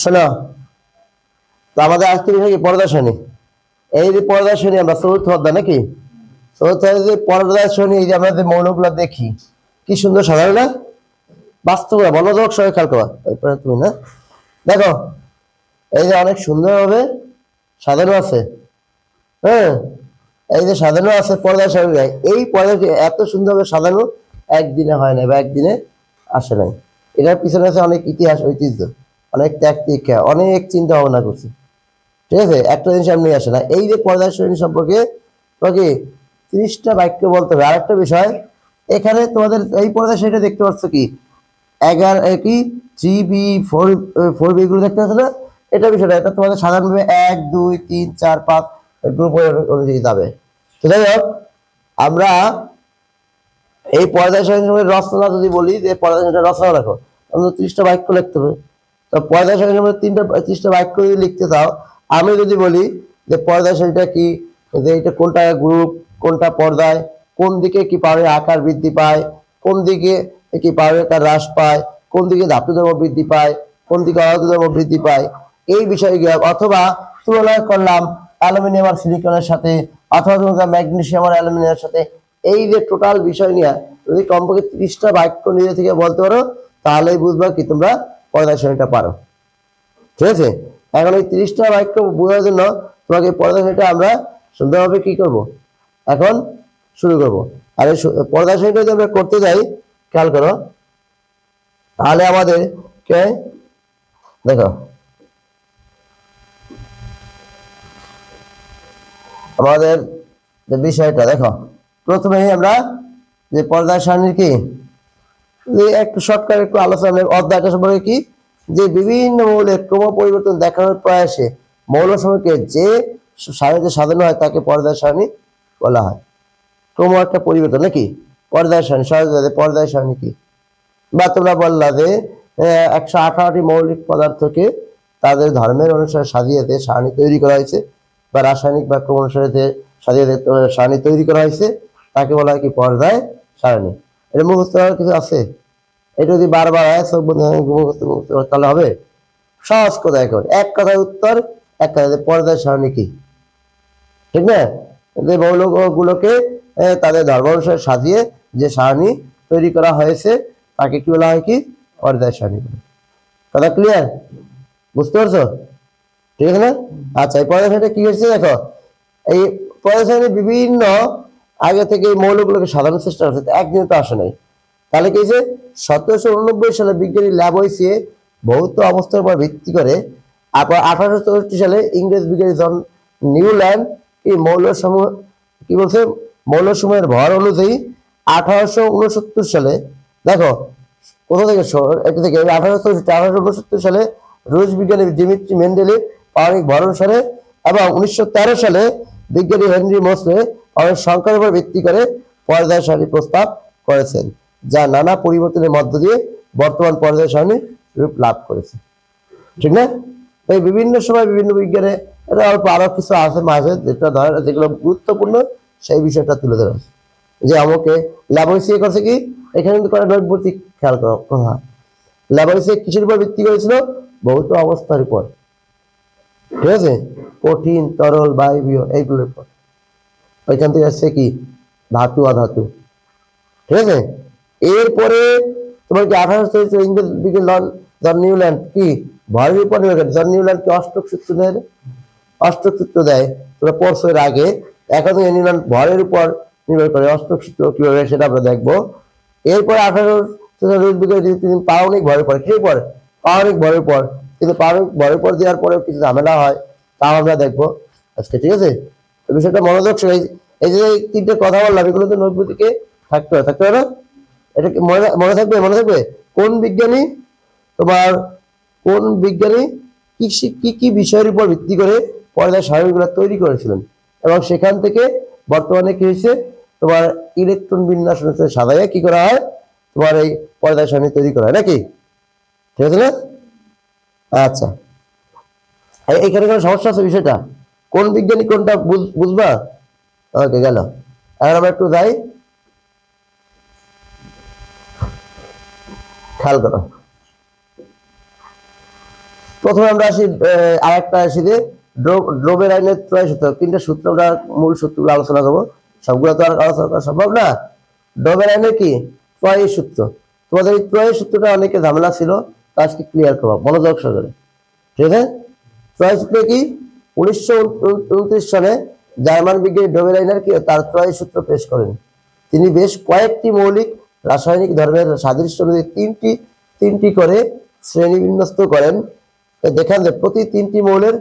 শোনো, তো আমাদের আজকে বিষয় কি পর্দা শ্রেণী। এই যে পর্দা শ্রেণী আমরা চতুর্থ অধ্যায় নাকি, চতুর্থ যে পর্দা শ্রেণী, এই যে আমরা যে মৌলগুলো দেখি কি সুন্দর সাধারণ না, বাস্তব মনোযোগ সবাই খেয়াল করা। তুমি না দেখো, এই যে অনেক সুন্দর ভাবে সাজানো আছে। হ্যাঁ, এই যে সাজানো আছে পর্দা শ্রেণী, এই পর্দাকে এত সুন্দরভাবে সাজানো একদিনে হয় না বা একদিনে আসে নাই। এটার পিছনে আছে অনেক ইতিহাস, ঐতিহ্য, অনেক ত্যাগ দীক্ষা, অনেক চিন্তা ভাবনা করছি। ঠিক আছে, একটা জিনিস এমনি আসে না। এই যে পর্দা শ্রেণী সম্পর্কে তোমাকে 30টা বাক্য বলতে হবে। আরেকটা বিষয়, এখানে তোমাদের এই পর্দা শ্রেণীটা দেখতে পাচ্ছ কি 11 কি 3B 4B গুলো দেখতে পাচ্ছ না, এটা বিষয়টা। এটা তোমাদের সাধারণভাবে 1 2 3 4 5 গ্রুপ অনুযায়ী যাবে। তো যাই হোক, আমরা এই পর্দা শ্রেণীর রচনা যদি বলি যে পর্দা শ্রেণীটা রচনা রাখো, আমাদের 30টা বাক্য লিখতে হবে। তো পর্দা শ্রেণীর মধ্যে 30টা বাক্য যদি লিখতে চাও, আমি যদি বলি যে পর্দা শ্রেণীটা কি, যে এটা কোনটা গ্রুপ, কোনটা পর্দায়, কোন দিকে কি পাওয়ারের আকার বৃদ্ধি পায়, কোন দিকে কি পাওয়ারের আকার হ্রাস পায়, কোন দিকে ধাতু ধর্ম বৃদ্ধি পায়, কোন দিকে অধাতু ধর্ম বৃদ্ধি পায়, এই বিষয়গুলো। অথবা তুলনা করলাম অ্যালুমিনিয়াম আর সিলিকনের সাথে, অথবা ম্যাগনেসিয়াম আর অ্যালুমিনিয়ামের সাথে। এই যে টোটাল বিষয় নিয়ে যদি কমপক্ষে 30টা বাক্য নিজে থেকে বলতে পারো, তাহলেই বুঝবা কি তোমরা পর্দা শ্রেণীটা পারো। ঠিক আছে, এখন এই 30টা বাক্য বোঝার জন্য তোমাকে পর্দা শ্রেণীটা আমরা সুন্দরভাবে কি করব, এখন শুরু করব। আর এই পর্দা শ্রেণীটা যদি আমরা করতে যাই, খেয়াল করো, তাহলে আমাদের কে দেখো, আমাদের যে বিষয়টা দেখো, প্রথমেই আমরা যে পর্দা শ্রেণীর কি একটু শর্টকাট একটু আলোচনা, অধ্যায়টা সম্পর্কে কি, যে বিভিন্ন মৌলের ক্রম পরিবর্তন দেখানোর প্রয়াসে মৌল সমূহকে যে সারণীতে সাজানো হয় তাকে পর্দা সারণী বলা হয়। ক্রম একটা পরিবর্তন নাকি, পর্দা সারণী। সহজভাবে পর্দা সারণী কি, বা তোমরা বললা যে 118টি মৌলিক পদার্থকে তাদের ধর্মের অনুসারে সাজিয়ে দিয়ে সারণী তৈরি করা হয়েছে, বা রাসায়নিক বা ক্রম অনুসারে সাজিয়ে দিয়ে সারণী তৈরি করা হয়েছে, তাকে বলা হয় কি পর্দায় সারণী। এটা মুখস্থ হওয়ার কিছু আছে? এটা যদি বারবার হয় সব মুখস্থ তাহলে হবে? সহজ কথা, এখন এক কথায় উত্তর, এক কথায় পর্দায় সারণী কি, ঠিক না? যে মৌলগুলোকে তাদের ধর্ম অনুসারে সাজিয়ে যে সারণী তৈরি করা হয়েছে তাকে কি বলা হয় কি পর্দায় সারণী। কথা ক্লিয়ার? বুঝতে পারছো? ঠিক আছে না? আচ্ছা, এই পর্দায় সারণীটা কি হয়েছে দেখো, এই পর্দায় সারণী বিভিন্ন আগে থেকে এই মৌলগুলোকে সাজানোর চেষ্টা করছে, একদিনে তো আসে নাই। তাহলে কি যে 1789 সালে বিজ্ঞানী ল্যাবয়েসিয়ে ভৌত অবস্থার উপর ভিত্তি করে, 1864 সালে ইংরেজ বিজ্ঞানী জন নিউল্যান্ড এই মৌলসমূহ কি বলছে, মৌলসমূহের ভর অনুযায়ী 1869 সালে, দেখো কোথা থেকে, এটা থেকে 1869 সালে রুশ বিজ্ঞানী দিমিত্রি মেন্ডেলেভ পারমাণবিক ভর অনুসারে, এবং 1913 সালে বিজ্ঞানী হেনরি মোসলে পারমাণবিক সংখ্যার উপর ভিত্তি করে পর্দায় সারণী প্রস্তাব করেছেন, যা নানা পরিবর্তনের মধ্য দিয়ে বর্তমান পর্যায়ে সারণী রূপ লাভ করেছে। ঠিক না? এই বিভিন্ন সময় বিভিন্ন বিজ্ঞানে এটা অল্প আরো কিছু আছে মাঝে, যেটা ধরে যেগুলো গুরুত্বপূর্ণ সেই বিষয়টা তুলে ধরা হয়েছে। যে আমাকে ল্যাবরেটরি করছে কি, এখানে কিন্তু করে নৈর্ব্যতিক, খেয়াল করো কথা, ল্যাবরেটরি কিসের উপর ভিত্তি করেছিল? ভৌত অবস্থার উপর। ঠিক আছে, কঠিন তরল বায়বীয় এইগুলোর উপর। ওইখান থেকে আসছে কি ধাতু অধাতু। ঠিক আছে, এরপরে তোমার কি 1800 ইংরেজ বিজ্ঞানী জন নিউল্যান্ড কি ভরের উপর নির্ভর করে, জন নিউল্যান্ড কি অষ্টক সূত্র দেয়, অষ্টক সূত্র দেয়, তোমরা পড়ছো এর আগে। এখন নিউল্যান্ড ভরের উপর নির্ভর করে, অষ্টক সূত্র কিভাবে সেটা আমরা দেখবো। এরপরে 1800 বিজ্ঞানী তিনি পারমাণবিক ভরের পর, কি পর পারমাণবিক ভরের পর, কিন্তু পারমাণবিক ভরের পর দেওয়ার পরেও কিছু ঝামেলা হয়, তাও আমরা দেখবো আজকে। ঠিক আছে, তো বিষয়টা মনোযোগ সহ, এই যে তিনটে কথা বললাম এগুলো তো নৈর্ব্যতিকে থাকতে হয়, থাকতে হয় না? এটা কি মনে থাকবে? মনে থাকবে কোন বিজ্ঞানী, তোমার কোন বিজ্ঞানী কি কি বিষয়ের উপর ভিত্তি করে পর্দার সারণীগুলো তৈরি করেছিলেন, এবং সেখান থেকে বর্তমানে কি হয়েছে, তোমার ইলেকট্রন বিন্যাস অনুসারে সাজাইয়া কি করা হয়, তোমার এই পর্দার সারণী তৈরি করা হয় নাকি? ঠিক আছে না? আচ্ছা, এইখানে কোনো সমস্যা আছে বিষয়টা? কোন বিজ্ঞানী কোনটা বুঝবা? ওকে, গেল। এখন আমরা একটু যাই, খেয়াল করো। প্রথমে আমরা আসি আরেকটা আসি যে ড্রোবের আইনের ত্রয় সূত্র, তিনটা সূত্র আমরা মূল সূত্রগুলো আলোচনা করবো, সবগুলো তো আর আলোচনা করা সম্ভব না। ড্রোবের আইনের কি ত্রয় সূত্র, তোমাদের এই ত্রয় সূত্রটা অনেকে ঝামেলা ছিল, তা আজকে ক্লিয়ার করবো মনোযোগ সহকারে, ঠিক আছে। ত্রয় সূত্র কি? 1929 সালে জার্মান বিজ্ঞানী ড্রোবের আইনার কি তার ত্রয় সূত্র পেশ করেন। তিনি বেশ কয়েকটি মৌলিক রাসায়নিক ধর্মের সাদৃশ্য অনুযায়ী তিনটি করে শ্রেণী বিন্যস্ত করেন। দেখান যে প্রতি তিনটি মৌলের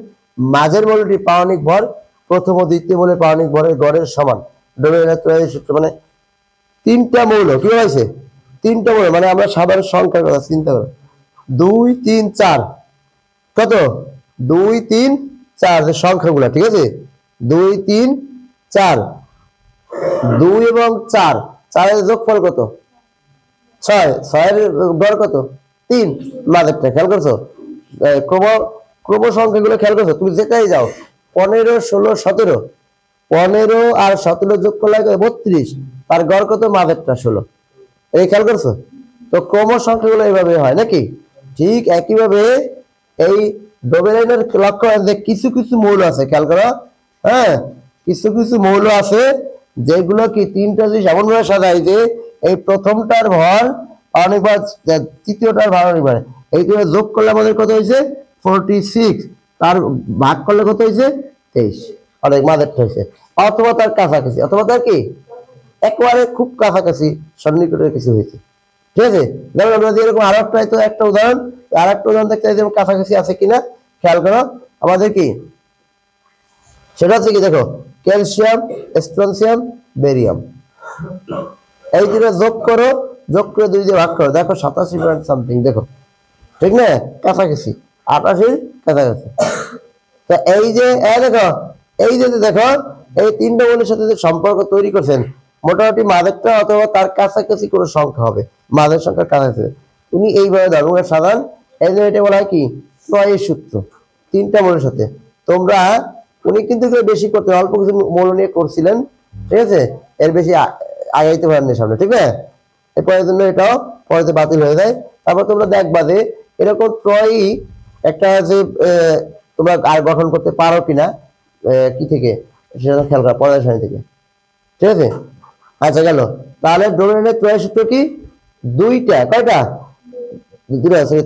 মাঝের মৌলটি পারমাণবিক ভর প্রথম ও দ্বিতীয় মৌলের পারমাণবিক ভরের গড়ের সমান। ডোবের ত্রয় সূত্র মানে তিনটা মৌল কি হয়েছে, তিনটা মৌল মানে আমরা সাধারণ সংখ্যার কথা চিন্তা করো, 2 3 4, কত 2 3 4 যে সংখ্যাগুলা, ঠিক আছে 2 3 4, 2 এবং 4, 4 এর যোগফল কত 6, 6 এর গড় কত 3, মাঝেরটা খেয়াল করছো, ক্রম সংখ্যাগুলো খেয়াল করছো, তুমি যেটাই যাও 15 16 17, 15 আর 17 যোগ করলে 32, আর গড় কত মাঝেরটা 16, এই খেয়াল করছো। তো ক্রম সংখ্যাগুলো এইভাবে হয় নাকি, ঠিক একইভাবে এই ডোবের আইনের লক্ষ্য যে কিছু কিছু মৌল আছে, খেয়াল করো, হ্যাঁ কিছু কিছু মৌল আছে যেগুলো কি তিনটা জিনিস এমন ভাবে সাজায় যে এই প্রথমটার ভর পারমাণবিক ভর, তৃতীয়টার পারমাণবিক ভর, এই দুটো যোগ করলে আমাদের কত হয়েছে 46, তার ভাগ করলে কত হয়েছে 23, অনেক মাঝেরটা হয়েছে, অথবা তার কাছাকাছি, অথবা তার কি একেবারে খুব কাছাকাছি সন্নিকটের কিছু হয়েছে, ঠিক আছে। যেমন আমরা যে এরকম একটা উদাহরণ দেখতে যেমন কাছাকাছি আছে কিনা খেয়াল করো, আমাদের কি সেটা হচ্ছে কি দেখো ক্যালসিয়াম স্ট্রনসিয়াম বেরিয়াম, এই দুটো যোগ করো, যোগ করে 2 দিয়ে ভাগ করো, দেখো 87 দেখো, ঠিক না, কাছাকাছি 88 কাছাকাছি। তো এই যে দেখো এই যে দেখো এই তিনটা মৌলের সাথে যে সম্পর্ক তৈরি করছেন, মোটামুটি মাঝেরটা অথবা তার কাছাকাছি কোনো সংখ্যা হবে, মাঝের সংখ্যার কাছাকাছি তুমি এইভাবে ধর্মের সাধারণ, এই জন্য এটা বলা হয় কি ত্রয় সূত্র, তিনটা মৌলের সাথে। তোমরা উনি কিন্তু বেশি করতে অল্প কিছু মৌল নিয়ে করছিলেন, ঠিক আছে, এর বেশি আগাইতে পারেননি সামনে, ঠিক না, এরপরের জন্য এটাও পরে বাতিল হয়ে যায়। তারপর তোমরা দেখবা যে এরকম ত্রয়ই একটা যে তোমরা আর গঠন করতে পারো কিনা কি থেকে সেটা খেয়াল করা পরের সারি থেকে, ঠিক আছে। আচ্ছা গেল, তাহলে ডোমেনের ত্রয় সূত্র কি দুইটা, কয়টা দুটো আছে,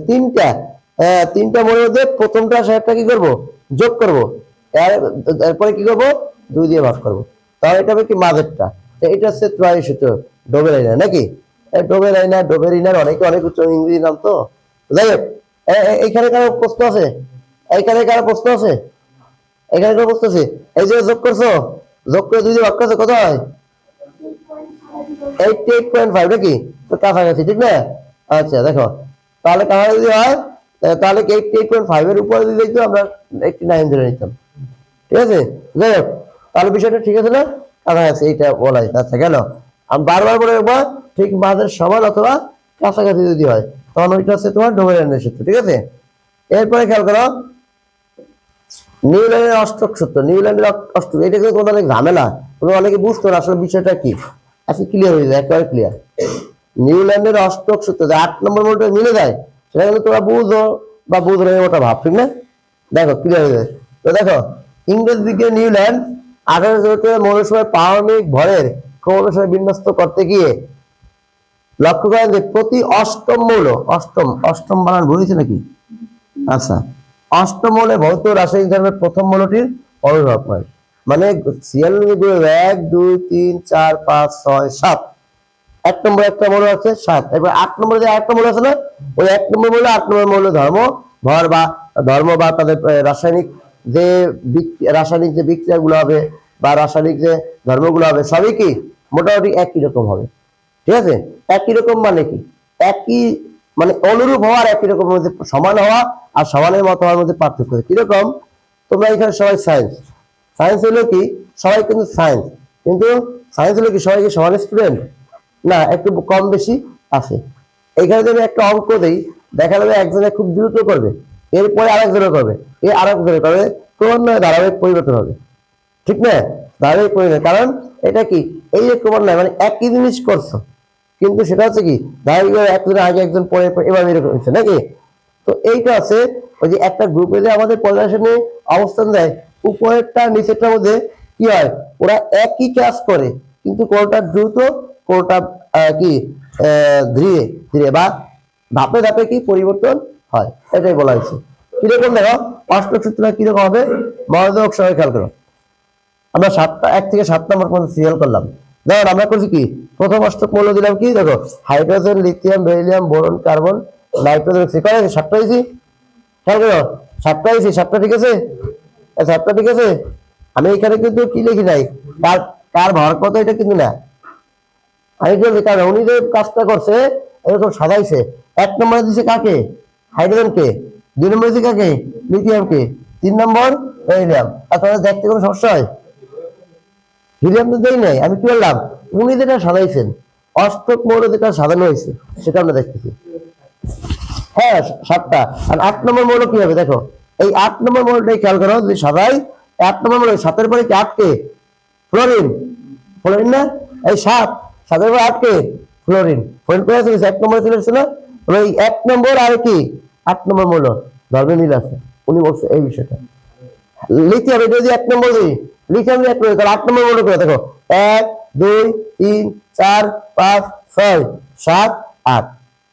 তিনটা মনের মধ্যে প্রথমটা সেটা কি করবো যোগ করবো, এরপরে কি করবো 2 দিয়ে ভাগ করবো, তাহলে এটা হবে কি মাঝেরটা, এটা হচ্ছে ত্রয় সূত্র ডোবের আইনার নাকি, ডোবের আইনার অনেক উচ্চ ইংরেজি নাম তো। যাই হোক এইখানে কারো প্রশ্ন আছে, এইখানে কারো প্রশ্ন আছে, এখানে কারো প্রশ্ন আছে, এই যে যোগ করছো, যোগ করে 2 দিয়ে ভাগ করছো, কত হয় 88.5 নাকি, তো কাছাকাছি, ঠিক না। আচ্ছা দেখো তাহলে কাছাকাছি যদি হয় তাহলে 88.5 এর উপরে যদি দেখতো আমরা 89 ধরে নিতাম, ঠিক আছে। যাই হোক তাহলে বিষয়টা ঠিক আছে না, কাছাকাছি এইটা বলা যায়। আচ্ছা গেল, আমি বারবার বলে একবার ঠিক মাঝের সমান অথবা কাছাকাছি যদি হয় তখন ওইটা হচ্ছে তোমার ডোবের আইনের সূত্র, ঠিক আছে। এরপরে খেয়াল করো নিউল্যান্ডের অষ্টক সূত্র, নিউল্যান্ডের অষ্টক, এটা কিন্তু তোমাদের অনেক ঝামেলা, তোমরা অনেকে বুঝতো না আসলে বিষয়টা কি, আজকে ক্লিয়ার হয়ে যায়, একেবারে ক্লিয়ার। নিউল্যান্ডের অষ্টক সূত্র যে 8 নম্বর মৌলটা মিলে যায় সেটা কিন্তু তোমরা বুঝো বা বুঝো না ওটা ভাব, ঠিক না, দেখো ক্লিয়ার হয়ে যায়। তো দেখো ইংরেজ বিজ্ঞানী নিউল্যান্ড 1800 মৌলের সময় পারমাণবিক ভরের ক্রমশ বিন্যস্ত করতে গিয়ে লক্ষ্য করেন যে প্রতি অষ্টম মৌল, অষ্টম বানান ভুলেছে নাকি, আচ্ছা অষ্টম মৌলে ভৌত রাসায়নিক ধর্মের প্রথম মৌলটির অনুভব হয়, মানে সিএল 1 2 3 4 5 6 7, 1 নম্বর একটা মৌল আছে 7, এবার 8 নম্বরে যে আরেকটা মৌল আছে না, ওই 1 নম্বর মৌল 8 নম্বর মৌল ধর্ম বা তাদের রাসায়নিক যে বিক্রিয়াগুলো হবে বা রাসায়নিক যে ধর্মগুলো হবে সবই কি মোটামুটি একই রকম হবে, ঠিক আছে। একই রকম মানে কি, একই মানে অনুরূপ হওয়ার, একই রকম মধ্যে সমান হওয়া আর সমানের মতো হওয়ার মধ্যে পার্থক্য কিরকম। তোমরা এখানে সবাই সায়েন্স হলো কি সবাই কিন্তু সায়েন্স, কিন্তু সায়েন্স হলো কি সবাই কি সমান স্টুডেন্ট না, একটু কম বেশি আছে। এখানে যদি একটা অঙ্ক দেই দেখা যাবে একজনে খুব দ্রুত করবে, এরপরে আরেকজনে করবে, আরেকজনে করবে, ক্রমান্বয়ে ধারাবাহিক পরিবর্তন হবে, ঠিক না, ধারাবাহিক পরিবর্তন। কারণ এটা কি এই যে ক্রমান্বয়ে মানে একই জিনিস করছো কিন্তু সেটা হচ্ছে কি ধারাবাহিক একজন আগে একজন পরে এবার এরকম হচ্ছে নাকি। তো তো এইটা আছে ওই যে একটা গ্রুপে যে আমাদের পর্যালোচনে অবস্থান দেয়, উপরেরটা নিচেরটার মধ্যে কি হয়, ওরা একই কাজ করে কিন্তু কোনটা দ্রুত কোনটা কি ধীরে ধীরে বা ধাপে ধাপে কি পরিবর্তন হয়, এটাই বলা হয়েছে। কিরকম দেখো অষ্টক সূত্র কিরকম হবে, মনোযোগ সবাই খেয়াল করো। আমরা 1 থেকে 7 নম্বর পর্যন্ত সিরিয়াল করলাম। দেখো আমরা করছি কি, প্রথম অষ্টক মৌল দিলাম কি, দেখো hydrogen, lithium, beryllium, boron, carbon, nitrogen, oxygen. 7টা হয়েছি, খেয়াল করো 7টা হয়েছি, 7টা ঠিক আছে, 7টা ঠিক আছে। আমি এখানে কিন্তু কি লিখি নাই, কার ভর কত এটা কিন্তু না, আমি কারণ উনি যে কাজটা করছে এরকম সাজাইছে। 1 নম্বরে দিছে কাকে, হাইড্রোজেনকে, 2 নম্বরে দিছে কাকে, লিথিয়ামকে, 3 নম্বর বেরিলিয়াম। আর তোমাদের দেখতে কোনো সমস্যা হয়, হিলিয়াম তো দেই নাই, আমি কি বললাম উনি যেটা সাজাইছেন অষ্টক মৌল যেটা সাজানো হয়েছে সেটা আমরা দেখতেছি। হ্যাঁ 7টা। আর 8 নম্বর মৌল কি হবে দেখো, এই 8 নম্বর মৌলটাই খেয়াল করো, যদি সাজাই 8 নম্বর মৌল 7-এর পরে কি 8 কে, ফ্লোরিন, ফ্লোরিন না, এই 7-এর পরে 8 কে, ফ্লোরিন। ফ্লোরিন কোথায় ছিল, 1 নম্বরে চলে এসেছে না, ওই 1 নম্বর আর কি 8 নম্বর মৌল ধর্মে মিল আছে, উনি বলছে এই বিষয়টা। লিথিয়াম এটা যদি 1 নম্বর দিই, লিথিয়াম 1 নম্বর, তাহলে 8 নম্বর মৌল করে দেখো 1 2 3 4 5 6 7 8,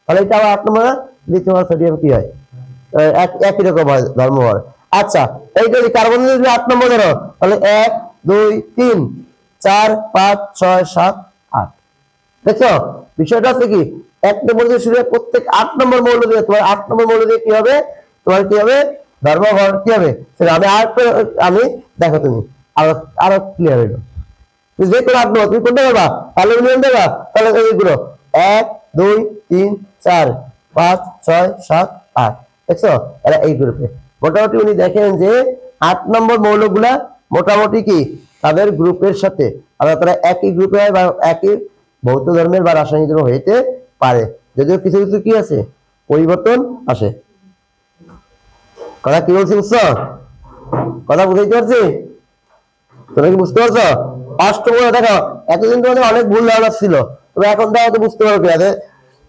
তাহলে এটা আবার 8 নম্বর। লিথিয়াম আর সোডিয়াম কি হয়, একই রকম হয় ধর্মভর। আচ্ছা এইটা যদি কার্বন যদি 8 নম্বর ধরো, তাহলে 1 2 3 4 5 6 7 8। দেখছো বিষয়টা হচ্ছে কি, 1 নম্বর দিয়ে শুরু প্রত্যেক 8 নম্বর মৌল দিয়ে তোমার 8 নম্বর মৌল দিয়ে কি হবে, তোমার কি হবে ধর্মভর কি হবে সেটা আমি দেখো তুমি আরো ক্লিয়ার হইলো। যে কোনো 8 নম্বর তুমি কোনটা দেবা, অ্যালুমিনিয়াম দেবা, তাহলে এইগুলো 1 2 3 4 5 6 7 8। দেখছো এরা এই গ্রুপে। মোটামুটি উনি দেখেন যে 8 নম্বর মৌলগুলা মোটামুটি কি তাদের গ্রুপের সাথে তারা একই গ্রুপে হয় বা একই ভৌত ধর্মের বা রাসায়নিক ধর্ম হইতে পারে, যদিও কিছু কিছু কি আছে পরিবর্তন আসে। কথা কি বলছি বুঝছো, কথা বুঝাইতে পারছি, তোমরা কি বুঝতে পারছো? অষ্টম দেখো এতদিন তোমাদের অনেক ভুল ধারণা ছিল, তবে এখন দেখো বুঝতে পারো কি আছে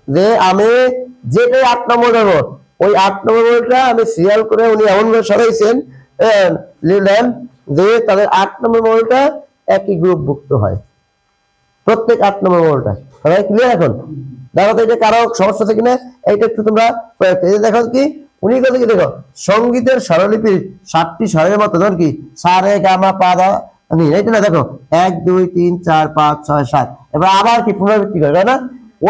যে আমি যেটাই 8 নম্বর দেবো ওই 8 নম্বরটা আমি সিরিয়াল করে উনি এমন ভাবে সরাইছেন লিখলেন যে তাদের 8 নম্বর মৌলটা একই গ্রুপভুক্ত হয়, প্রত্যেক 8 নম্বর মৌলটা। সবাই ক্লিয়ার এখন? দেখো তো এটা কারো সমস্যা আছে কিনা, এইটা একটু তোমরা দেখো কি উনি কথা কি দেখো সঙ্গীতের স্বরলিপির 7টি স্বরের মতো ধর কি সা রে গা মা পা দা নি, এইটা না দেখো 1 2 3 4 5 6 7, এবার আবার কি পুনরাবৃত্তি করে তাই না,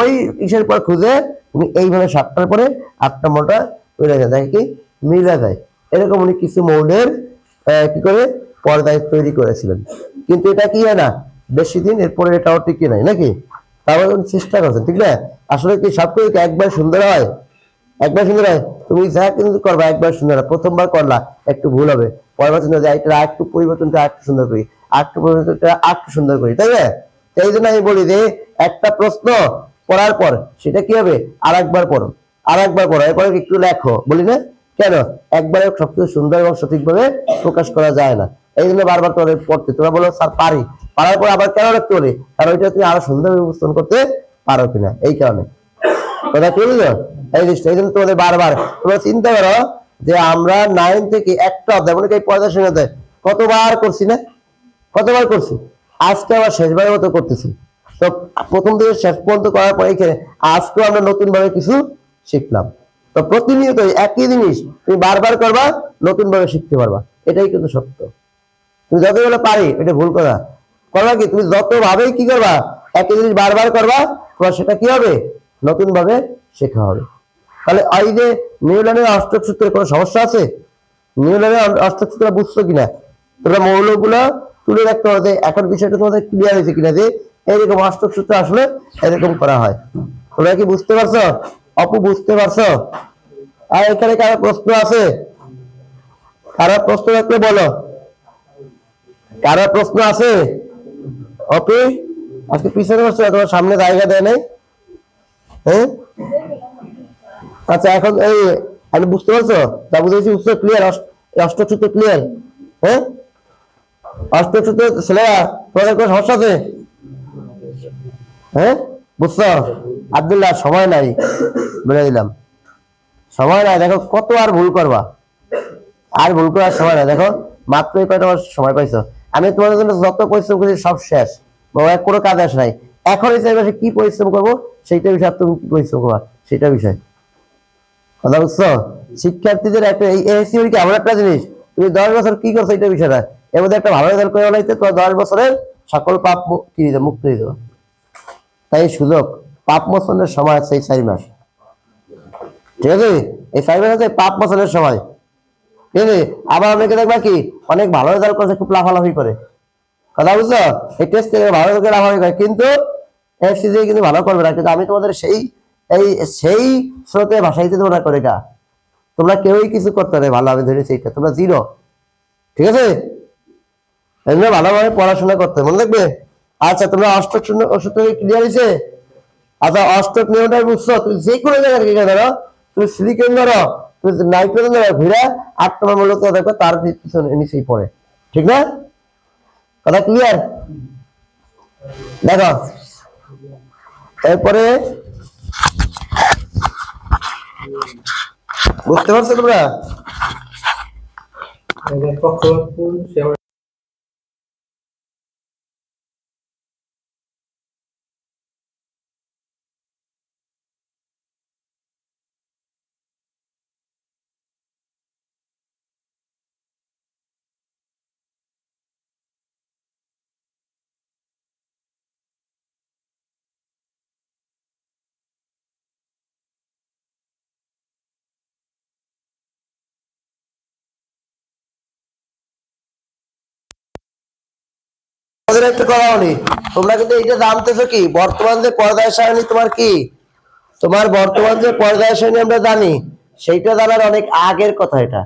ওই ইসের পর খুঁজে উনি এইভাবে 7টার পরে 8 নম্বরটা মিলে যায়, দেখে কি মিলে যায়। এরকম উনি কিছু মৌলের কি করে পর্দায় তৈরি করেছিলেন, কিন্তু এটা কি হয় না বেশি দিন, এরপরে এটাও টিকে নাই নাকি, তারপরে চেষ্টা করছেন ঠিক না। আসলে কি সবকিছু একবার সুন্দর হয়, একবার সুন্দর হয়, তুমি যা কিন্তু করবা একবার সুন্দর হয়, প্রথমবার করলা একটু ভুল হবে, পরের সুন্দর যায়, এটা একটু পরিবর্তনটা একটু সুন্দর করি, একটু পরিবর্তনটা একটু সুন্দর করি, তাই না? এই জন্য আমি বলি যে একটা প্রশ্ন পড়ার পর সেটা কি হবে আর একবার পড়ো, আর একবার পড়ো, এরপরে একটু লেখো, বলি না কেন, একবারে সবকিছু সুন্দর এবং সঠিকভাবে প্রকাশ করা যায় না, এই জন্য বারবার তোমাদের পড়তে, তোমরা বলো স্যার পারি, পারার পর আবার কেন রাখতে বলি, কারণ ওইটা তুমি আরো সুন্দরভাবে উপস্থাপন করতে পারো কিনা, এই কারণে কথা কি বুঝলো এই জিনিসটা। এই জন্য তোমাদের বারবার তোমরা চিন্তা করো যে আমরা 9 থেকে একটা অধ্যায় মনে করি পর্যায় শূন্যতে কতবার করছি না, কতবার করছি, আজকে আবার শেষবারের মতো করতেছি। তো প্রথম থেকে শেষ পর্যন্ত করার পরে আজকেও আমরা নতুন ভাবে কিছু শিখলাম। তো প্রতিনিয়ত একই জিনিস তুমি বারবার করবা, নতুন ভাবে শিখতে পারবা, এটাই কিন্তু সত্য। তুমি যত বলে পারি এটা ভুল কথা, করবা কি তুমি যত ভাবেই কি করবা একই জিনিস বারবার করবা, তোমার সেটা কি হবে নতুন ভাবে শেখা হবে। তাহলে এই যে নিউটনের অষ্টক সূত্রের কোনো সমস্যা আছে, নিউটনের অষ্টক সূত্র বুঝছো কিনা, তোমরা মৌলগুলো তুলে রাখতে হবে, এখন বিষয়টা তোমাদের ক্লিয়ার হয়েছে কিনা যে এইরকম অষ্টক সূত্র আসলে এরকম করা হয়। তোমরা কি বুঝতে পারছো? অপু বুঝতে পারছো? আর এখানে কারো প্রশ্ন আছে? কারো প্রশ্ন রাখলে বলো, কারো প্রশ্ন আছে? অপু আজকে পিছনে বসছো, তোমার সামনে জায়গা দেয় নাই, হ্যাঁ? আচ্ছা এখন এই আমি বুঝতে পারছো, যা বুঝেছি বুঝছো, ক্লিয়ার? অষ্টক সূত্র ক্লিয়ার? হ্যাঁ অষ্টক সূত্র ছেলেরা তোমাদের কোনো সমস্যা আছে? হ্যাঁ বুঝছো? আব্দুল্লাহ সময় নাই বলে দিলাম, সময় নাই, দেখো কত আর ভুল করবা, আর ভুল করার সময় নাই। দেখো মাত্র কয়টা সময় পাইছো, আমি তোমাদের জন্য যত পরিশ্রম করেছি সব শেষ, কোনো কাজ আসে নাই। এখন এই 4 মাসে কি পরিশ্রম করবো সেইটা বিষয়, তুমি কি পরিশ্রম করবা সেটা বিষয়। কথা বুঝছো? শিক্ষার্থীদের একটা এসএসসি পরীক্ষা এমন একটা জিনিস, তুমি 10 বছর কি করছো এটা বিষয় না, এর মধ্যে একটা ভালো রেজাল্ট করে বলাইতে তোমার 10 বছরের সকল পাপ কি দিতে মুক্ত হয়ে যাবে। তাই সুযোগ, পাপ মোচনের সময় আছে এই 4 মাস, ঠিক আছে? এই 4 মাস আছে পাপ মোচনের সময়, ঠিক আছে? আবার অনেকে দেখবা কি অনেক ভালো রেজাল্ট করছে, খুব লাফালাফি করে। কথা বুঝছো? এই টেস্ট থেকে ভালো করে লাফালাফি করে, কিন্তু এসএসসি কিন্তু ভালো করবে না। কিন্তু আমি তোমাদের সেই স্রোতে ভাষাইতে তোমরা করে গা, তোমরা কেউই কিছু করতে পারে ভালো, আমি ধরেছি এটা তোমরা 0, ঠিক আছে? ভালোভাবে পড়াশোনা করতে মনে রাখবে। আচ্ছা তোমরা অষ্টক সূত্র ক্লিয়ার হয়েছে? আচ্ছা অষ্টক নিয়মটা বুঝছো? তুমি যে কোনো জায়গায় কি ধরো, তুমি সিলিকন ধরো, তুমি নাইট্রোজেন ধরো, ঘুরে 8 নম্বর মূলত দেখো তার পিছনে নিচেই পড়ে, ঠিক না? কথা ক্লিয়ার? দেখো এরপরে বুঝতে পারছো তোমরা? একটু কথা বলি, তোমরা কিন্তু এইটা জানতেছো কি বর্তমান যে পর্যায় সারণী তোমার কি, তোমার বর্তমান যে পর্যায় সারণী আমরা জানি, সেইটা জানার অনেক আগের কথা। এটা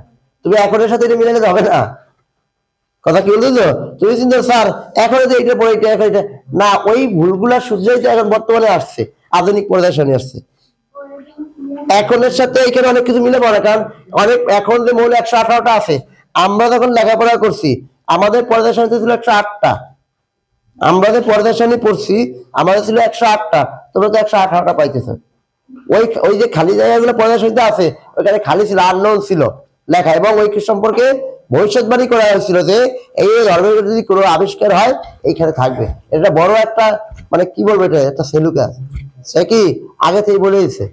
তুমি এখনের সাথে এটা মিলালে যাবে না। কথা কি বলতেছো? তুমি চিন্তা স্যার এখন যে এটা পড়ে এটা এখন এটা না, ওই ভুলগুলা সূর্যই এখন বর্তমানে আসছে, আধুনিক পর্যায় সারণী আসছে। এখনের সাথে এখানে অনেক কিছু মিলে পড়ে, কারণ অনেক এখন যে মৌল 118টা আছে, আমরা যখন লেখাপড়া করছি আমাদের পর্যায় সারণী ছিল 108টা, আমরা যে পর্যায় সারণী পড়ছি আমাদের ছিল 108টা, তোমরা তো 118টা পাইতেছ। ওই যে খালি জায়গাগুলো পর্যায় সারণীতে আছে, ওইখানে খালি ছিল, আননোন ছিল লেখা, এবং ওই সম্পর্কে ভবিষ্যৎবাণী করা হয়েছিল যে এই ধর্মের যদি কোনো আবিষ্কার হয় এইখানে থাকবে। এটা বড় একটা মানে কি বলবো, এটা একটা সেলুকা, সে কি আগে থেকে বলে দিচ্ছে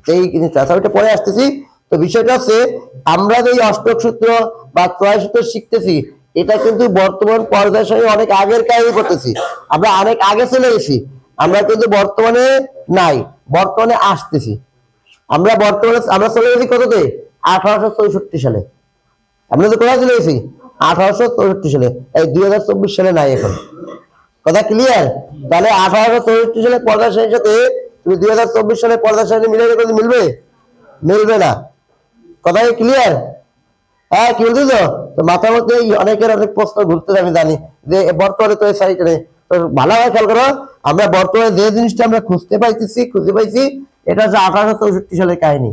এই জিনিসটা। ওইটা পরে আসতেছি। তো বিষয়টা হচ্ছে আমরা যে অষ্টক সূত্র বা ত্রয় সূত্র শিখতেছি, এটা কিন্তু বর্তমান পর্যায়ের সঙ্গে অনেক আগের কাহিনী করতেছি, আমরা অনেক আগে চলে গেছি, আমরা কিন্তু বর্তমানে নাই, বর্তমানে আসতেছি। আমরা বর্তমানে আমরা চলে গেছি কততে? 1864 সালে। আমরা তো কোথায় চলে গেছি? 1864 সালে। এই 2024 সালে নাই এখন। কথা ক্লিয়ার? তাহলে 1864 সালে পর্যায় সারণীর সাথে তুমি 2024 সালে পর্যায় সারণী মিলাইলে কিন্তু মিলবে? মিলবে না। কথা ক্লিয়ার? হ্যাঁ কি বলতেছো? তো মাথার মধ্যে অনেকের অনেক প্রশ্ন ঘুরতে, আমি জানি যে বর্তমানে তো সাইটে নেই। তো ভালোভাবে খেয়াল করো, আমরা বর্তমানে যে জিনিসটা আমরা খুঁজে পাইছি এটা হচ্ছে 1864 সালের কাহিনী,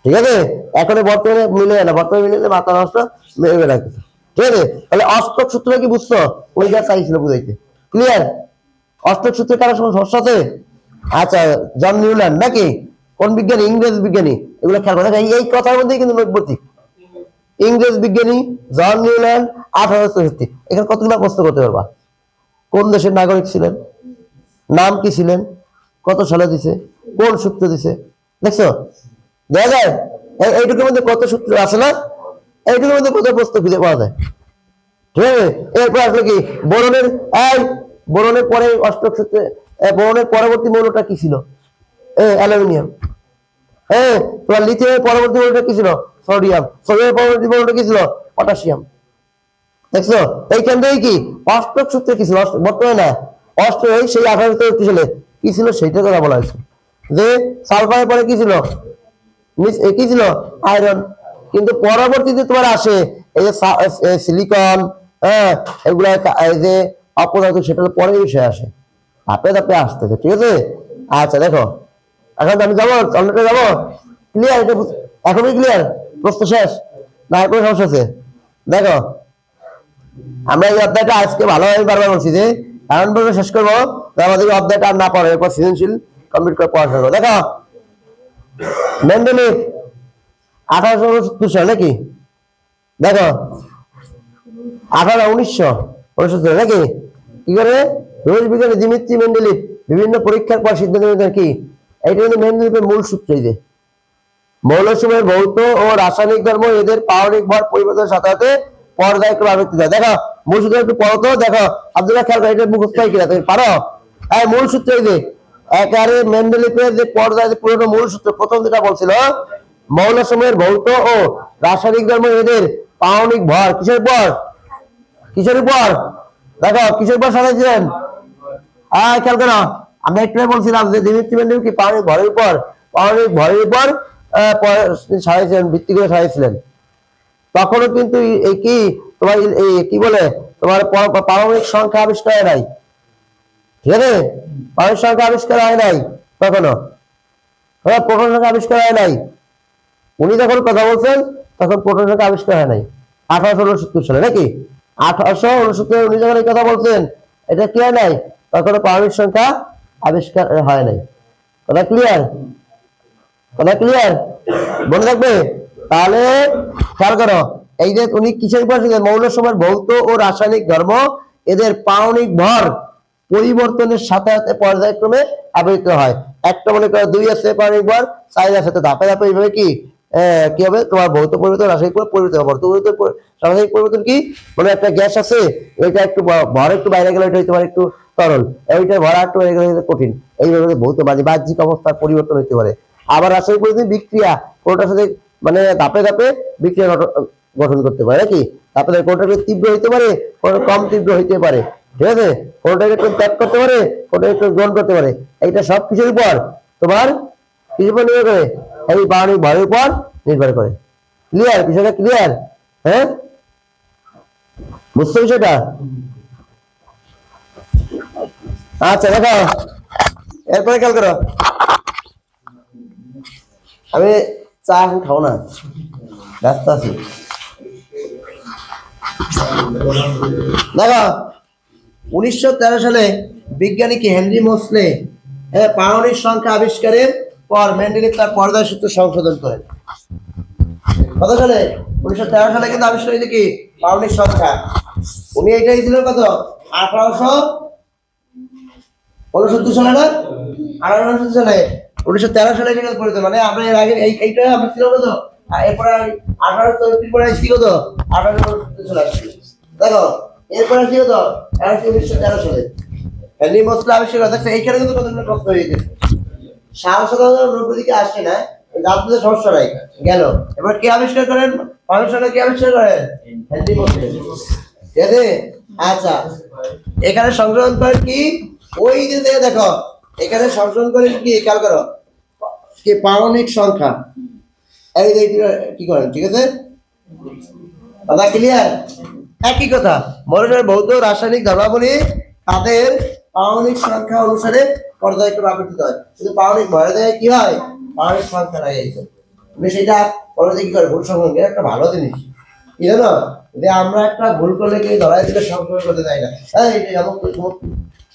ঠিক আছে? এখন বর্তমানে মিলে না, বর্তমানে মিলে মাথা নষ্ট, মিলবে না কিছু, ঠিক আছে? তাহলে অষ্টক সূত্র কি বুঝছো? ওই যা চাইছিল বুঝাইতে। ক্লিয়ার? অষ্টক সূত্রে কারো সমস্যা আছে? আচ্ছা জন নিউল্যান্ড নাকি কোন বিজ্ঞানী? ইংরেজ বিজ্ঞানী। এগুলো খেয়াল করে, এই কথার মধ্যেই কিন্তু নৈবর্তী। ইংরেজ বিজ্ঞানী জন নিউল্যান্ড 1864। এখানে কতগুলো প্রশ্ন করতে পারবা? কোন দেশের নাগরিক ছিলেন, নাম কি ছিলেন, কত সালে দিছে, কোন সূত্র দিছে, দেখছো? দেখা যায় এইটুকুর মধ্যে কত সূত্র আছে না, এইটুকুর মধ্যে কত প্রশ্ন খুঁজে পাওয়া যায়, ঠিক আছে? এরপর আসলে কি বোরনের পরে অষ্টক সূত্রে বোরনের পরবর্তী মৌলটা কি ছিল? অ্যালুমিনিয়াম। তোমার লিথিয়ামের পরবর্তী মৌলটা কি ছিল? সোডিয়াম। সোডিয়ামের পরবর্তী মৌলটা কি ছিল? পটাশিয়াম। দেখছো এইখান থেকে কি অষ্টক সূত্রে কি ছিল? বর্তমানে না, সেই 1864 সালে কি ছিল সেইটা কথা বলা হয়েছে, যে সালফারের পরে কি ছিল? কি ছিল? আয়রন। কিন্তু পরবর্তীতে তোমার আসে এই যে সিলিকন, এগুলা এই যে অপদার্থ, সেটা পরে বিষয় আসে, ধাপে ধাপে আসতেছে, ঠিক আছে? আচ্ছা দেখো এখন আমি যাবো, অন্যটা যাবো। ক্লিয়ার? এটা এখনই ক্লিয়ার? প্রশ্ন শেষ না কোনো সমস্যা আছে? দেখো আমরা এই অধ্যায়টা আজকে ভালোভাবে বারবার বলছি যে এমন ভাবে শেষ করবো আমাদের অধ্যায়টা আর না পড়ে, এরপর সৃজনশীল কমপ্লিট করে পড়াশোনা করবো। দেখো মেন্ডেলিভ 1869 সালে নাকি? দেখো 1969 নাকি? কি করে রোজ বিজ্ঞানী দিমিত্রি মেন্ডেলিভ বিভিন্ন পরীক্ষার পর সিদ্ধান্ত নিলেন কি এইটা কিন্তু মেন্ডেলিভের মূল সূত্র। এই যে মৌলসমূহের ভৌত ও রাসায়নিক ধর্ম এদের পারমাণবিক ভর পরিবর্তনের সাথে সাথে পর্যায়ক্রমে আবৃত্তি দেয়। দেখো মূল সূত্র একটু পড়ো তো, দেখো আব্দুল্লাহ খেয়াল করে এটা মুখস্থ হয় কিনা তুমি পারো? মূল সূত্র এই যে একারে মেন্ডেলিভের যে পর্যায় পুরনো মূল সূত্র প্রথম যেটা বলছিল মৌলসমূহের ভৌত ও রাসায়নিক ধর্ম এদের পারমাণবিক ভর কিসের উপর দেখো কিসের উপর সাজাইছিলেন? খেয়াল করো আমরা একটু বলছিলাম যে দিমিত্রি মেন্ডেলিভ কি পারমাণবিক ভরের উপর সাজাইছিলেন, ভিত্তি করে সাজাইছিলেন। তখনও কিন্তু এই কি তোমার কি বলে তোমার পারমাণবিক সংখ্যা আবিষ্কার হয় নাই, ঠিক আছে? পারমাণবিক সংখ্যা আবিষ্কার হয় নাই তখনও, প্রোটন সংখ্যা আবিষ্কার হয় নাই। উনি যখন কথা বলছেন তখন প্রোটন সংখ্যা আবিষ্কার হয় নাই 1869 সালে নাকি? 1869 উনি যখন এই কথা বলছেন এটা কি হয় নাই, তখন পারমাণবিক সংখ্যা আবিষ্কার হয় নাই। কথা ক্লিয়ার? মনে রাখবে তাহলে। খেয়াল করো এই যে উনি কিসের উপর মৌলসমূহের ভৌত ও রাসায়নিক ধর্ম এদের পারমাণবিক ভর পরিবর্তনের সাথে সাথে পর্যায়ক্রমে আবৃত হয়। একটা মনে করো 2 আছে পারমাণবিক ভর, 4 আছে, তো ধাপে ধাপে এইভাবে কি হবে তোমার ভৌত পরিবর্তন রাসায়নিক পরিবর্তন হবে। রাসায়নিক পরিবর্তন কি মানে একটা গ্যাস আছে ওইটা একটু ভর একটু বাইরে গেলে ওইটা তোমার একটু তরল, ওইটার ভর একটু বাইরে গেলে কঠিন, এইভাবে ভৌত বাহ্যিক অবস্থার পরিবর্তন হতে পারে। আবার রাসায়নিক পরিবর্তন বিক্রিয়া কোনটার সাথে মানে ধাপে ধাপে বিক্রিয়া গঠন করতে পারে নাকি? তারপরে কোনটাকে তীব্র হইতে পারে, কোনটা কম তীব্র হইতে পারে, ঠিক আছে? কোনটাকে একটু ত্যাগ করতে পারে, কোনটাকে একটু গ্রহণ করতে পারে। এইটা সব কিছুর উপর তোমার কিছুর উপর নির্ভর করে, এই পারমাণবিক ভরের উপর নির্ভর করে। ক্লিয়ার? বিষয়টা ক্লিয়ার? হ্যাঁ, বুঝছো বিষয়টা? আচ্ছা দেখো এরপরে খেয়াল করো, আমি চা এখন খাও না, ব্যস্ত আছি। দেখো 1913 সালে বিজ্ঞানী কি হেনরি মোসলে পারমাণবিক সংখ্যা আবিষ্কারের পর মেন্ডেলিভ তার পর্যায় সূত্র সংশোধন করেন। কত সালে? 1913 সালে কিন্তু আবিষ্কার হয়েছে কি পারমাণবিক সংখ্যা। উনি এটা দিয়েছিলেন কত? 1869 সালে না? 1869 সালে 1913 সালে এটা পড়েছে, মানে আমরা এর আগে এইটা আমরা ছিল কত? এরপরে 1834 পরে আসছি কত? 1869 সালে আসছি। দেখো এরপরে আসছি কত? 1913 সালে হেনরি মোসলে আবিষ্কার করেছে। এইখানে কিন্তু কতগুলো প্রশ্ন হয়ে গেছে। সাল 1790 দিকে আসছে না, জানতে সমস্যা নাই গেল। এবার কে আবিষ্কার করেন? পারমাণবিক সংখ্যা কে আবিষ্কার করেন? হেনরি মোসলে, ঠিক আছে? আচ্ছা এখানে সংশোধন করেন কি ওই যে দেখো এখানে সংশোধন করেন কি খেয়াল করো কি পারমাণবিক সংখ্যা এই যে কি করেন, ঠিক আছে? কথা ক্লিয়ার? একই কথা, মৌলের ভৌত রাসায়নিক ধর্মাবলী তাদের পারমাণবিক সংখ্যা অনুসারে পর্যায়ক্রমে আবর্তিত হয়। কিন্তু পারমাণবিক ভরের জায়গায় কি হয়? পারমাণবিক সংখ্যা লাগাইছে। তুমি সেটা পরে কি করে ভুল সংশোধন, একটা ভালো জিনিস কি জানো, যে আমরা একটা ভুল করলে কি ধরাই দিলে সংশোধন করতে চাই না, হ্যাঁ এটা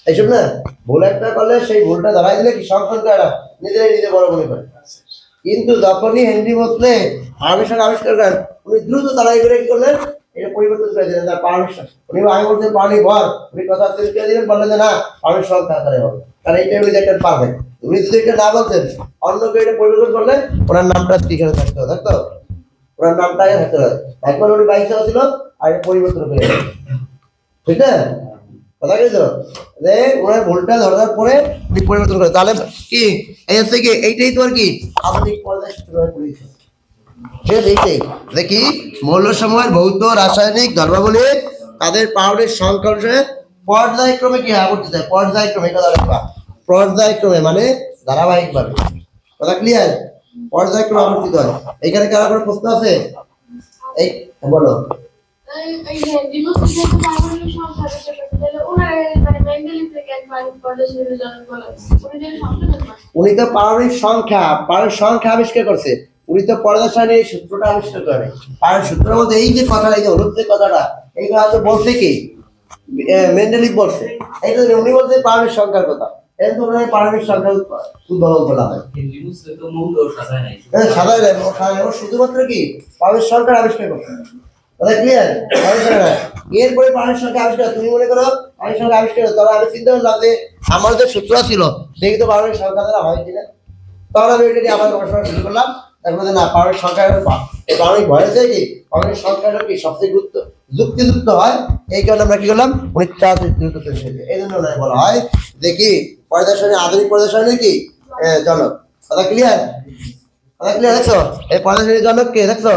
এইসব না, ভুল একটা করলে সেই ভুলটা ধরাই দিলে কি সংশোধন করে না, নিজে বড় মনে করে। কিন্তু যখনই হেনরি মোসলে পারমাণবিক সংখ্যা আবিষ্কার করেন উনি দ্রুত তাড়াই করে কি করলেন, এটা পরিবর্তন করে দিলেন। তার পারমাণবিক উনি আগে বলছেন পারমাণবিক ভর, উনি কথা চেঞ্জ করে দিলেন, বললেন যে না পারমাণবিক সংখ্যা আকারে হবে, কারণ এইটা উনি একটা পারফেক্ট। উনি যদি এটা না বলতেন অন্য কেউ এটা পরিবর্তন করলে ওনার নামটা এখানে থাকতো, ওনার নামটা আগে থাকতে হবে। একবার উনি 22 ছিল আর পরিবর্তন করে, ঠিক না? কথা কি তো যে ওনার ভুলটা ধরার পরে পরিবর্তন করে, তাহলে কি এই হচ্ছে কি এইটাই তো আর কি আধুনিক পর্যায় সূত্র হয়ে পড়েছে। ঠিক আছে, এইটাই দেখি মৌলসমূহের ভৌত রাসায়নিক ধর্মাবলী তাদের পারমাণবিক সংখ্যা অনুসারে পর্যায়ক্রমে কি আবর্তিত হয়। পর্যায়ক্রমে পর্যায়ক্রমে মানে ধারাবাহিকভাবে। কথা ক্লিয়ার? পর্যায়ক্রমে আবর্তিত হয়। এইখানে কারো কোনো প্রশ্ন আছে? এই বলো। উনি তো পারমাণবিক সংখ্যা আবিষ্কার করছে, উনি তো পর্যায় সারণীর এই সূত্রটা আবিষ্কার করে। আর সূত্রের মধ্যে এই যে কথাটা, এই যে হলুদ যে কথাটা, এই কথা তো বলছে কি মেন্ডেলিভ বলছে, এই তো উনি বলছে পারমাণবিক সংখ্যার কথা। এই ধরনের পারমাণবিক সংখ্যা উদ্ভাবন করা হয়। সাধারণ শুধুমাত্র কি পারমাণবিক সংখ্যার আবিষ্কার করতে হবে। কথা ক্লিয়ার? এরপরে পারমাণবিক সংখ্যা আবিষ্কার, তুমি মনে করো পারমাণবিক সংখ্যা আবিষ্কার, তবে আমি চিন্তা করলাম যে আমার যে সূত্র ছিল দেখি তো পারমাণবিক সংখ্যা দ্বারা হয় কিনা, তখন আমি এটা নিয়ে আবার গবেষণা শুরু করলাম। দেখবো যে না, পারমাণবিক সংখ্যা পারমাণবিক ভয় যায় কি পারমাণবিক সংখ্যাটা কি সবচেয়ে যুক্তিযুক্ত হয়। এই কারণে আমরা কি করলাম, এই জন্য বলা হয় যে কি পর্যায় আধুনিক পর্যায় কি জনক। কথা ক্লিয়ার? কথা ক্লিয়ার? দেখছো এই পর্যায় জনক কে দেখছো,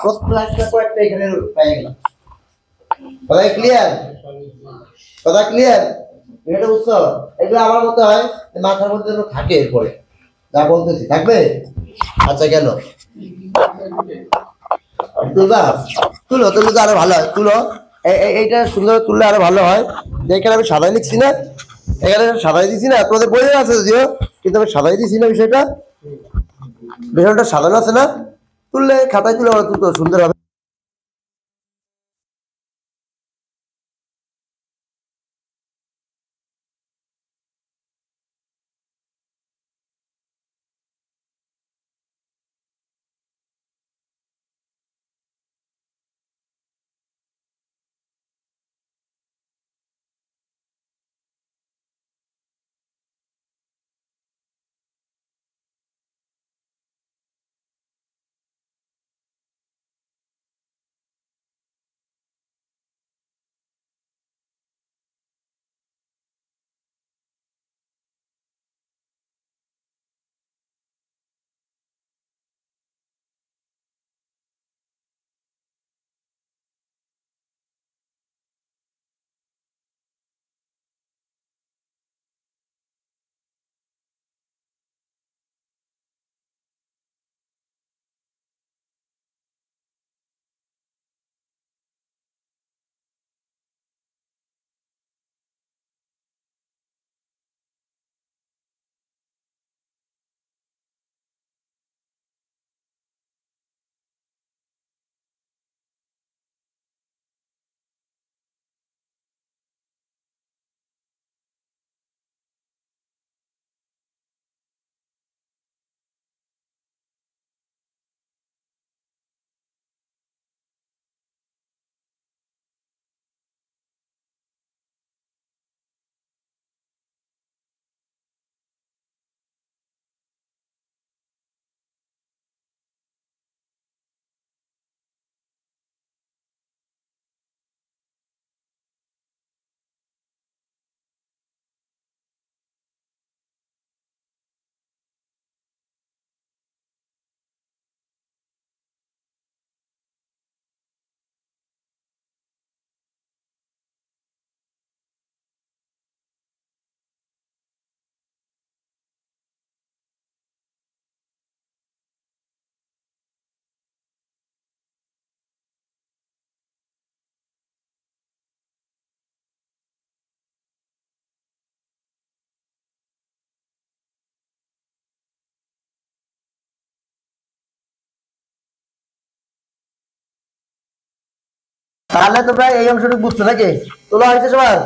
প্রশ্ন একটা কয়েকটা এখানে পেয়ে গেলাম। কথা ক্লিয়ার? কথা ক্লিয়ার? এটা বুঝছো? এগুলো আমার মতে হয় মাথার মধ্যে যেন থাকে, এরপরে যা বলতেছি থাকবে। আচ্ছা কেন তুলবা? তুলো, তুলো তো আরো ভালো হয়। তুলো, এইটা সুন্দর তুললে আরো ভালো হয়। এখানে আমি সাদাই লিখছি না, এখানে সাদাই দিছি না, তোমাদের বইয়ে আছে যদিও, কিন্তু আমি সাদাই দিছি না বিষয়টা সাজানো আছে না, তুললে খাতায় তুলে তুলতো সুন্দর হবে। তাহলে তোমরা এই অংশটুকু বুঝছো নাকি? তোলা হয়েছে সবার?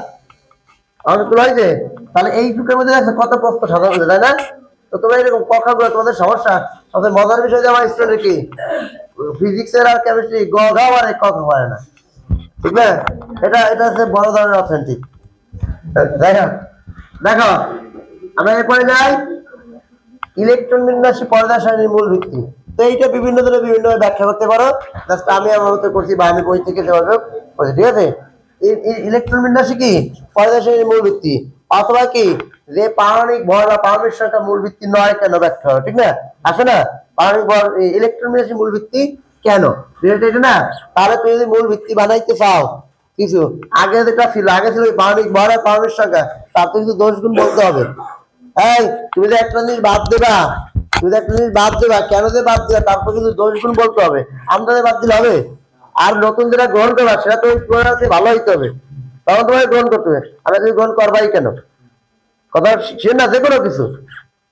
আমাকে তোলা হয়েছে? তাহলে এই টুকের মধ্যে দেখো কত প্রশ্ন সাধারণ, তাই না? তো তোমরা এরকম কথাগুলো তোমাদের সমস্যা, সবচেয়ে মজার বিষয় যে আমার স্টুডেন্ট কি ফিজিক্সের আর কেমিস্ট্রি গা আর কথা হয় না, ঠিক না? এটা এটা হচ্ছে বড় ধরনের অথেন্টিক। দেখো দেখো আমরা এরপরে যাই ইলেকট্রন বিন্যাসী পর্দা সারণীর মূল ভিত্তি। তো এইটা বিভিন্ন ধরনের বিভিন্নভাবে ব্যাখ্যা করতে পারো, জাস্ট আমি আমার মতো করছি বা আমি বই থেকে যেভাবে করছি, ঠিক আছে? ইলেকট্রন বিন্যাসী কি পর্দা সারণীর মূল ভিত্তি, অথবা কি যে পারমাণবিক ভর বা পারমাণবিক সংখ্যা মূল ভিত্তি নয় কেন ব্যাখ্যা হবে, ঠিক না? আসে না পারমাণবিক ভর ইলেকট্রন বিন্যাসী মূল ভিত্তি কেন, এটা না? তাহলে তুমি যদি মূল ভিত্তি বানাইতে চাও, কিছু আগে যেটা ছিল, আগে ছিল পারমাণবিক ভর আর পারমাণবিক সংখ্যা, তার তো কিছু দোষ গুণ বলতে হবে। এই তুমি যে একটা জিনিস বাদ দেবা, তুমি যে একটা জিনিস বাদ দেবা, কেন যে বাদ দেবা তারপর কিন্তু দোষ গুণ বলতে হবে, আমদানি বাদ দিলে হবে? আর নতুন যেটা গ্রহণ করবা সেটা তো ভালো হইতে হবে, তখন তোমাকে গ্রহণ করতে হবে। আমি তুমি গ্রহণ করবাই কেন, কথা সে না যে কোনো কিছু।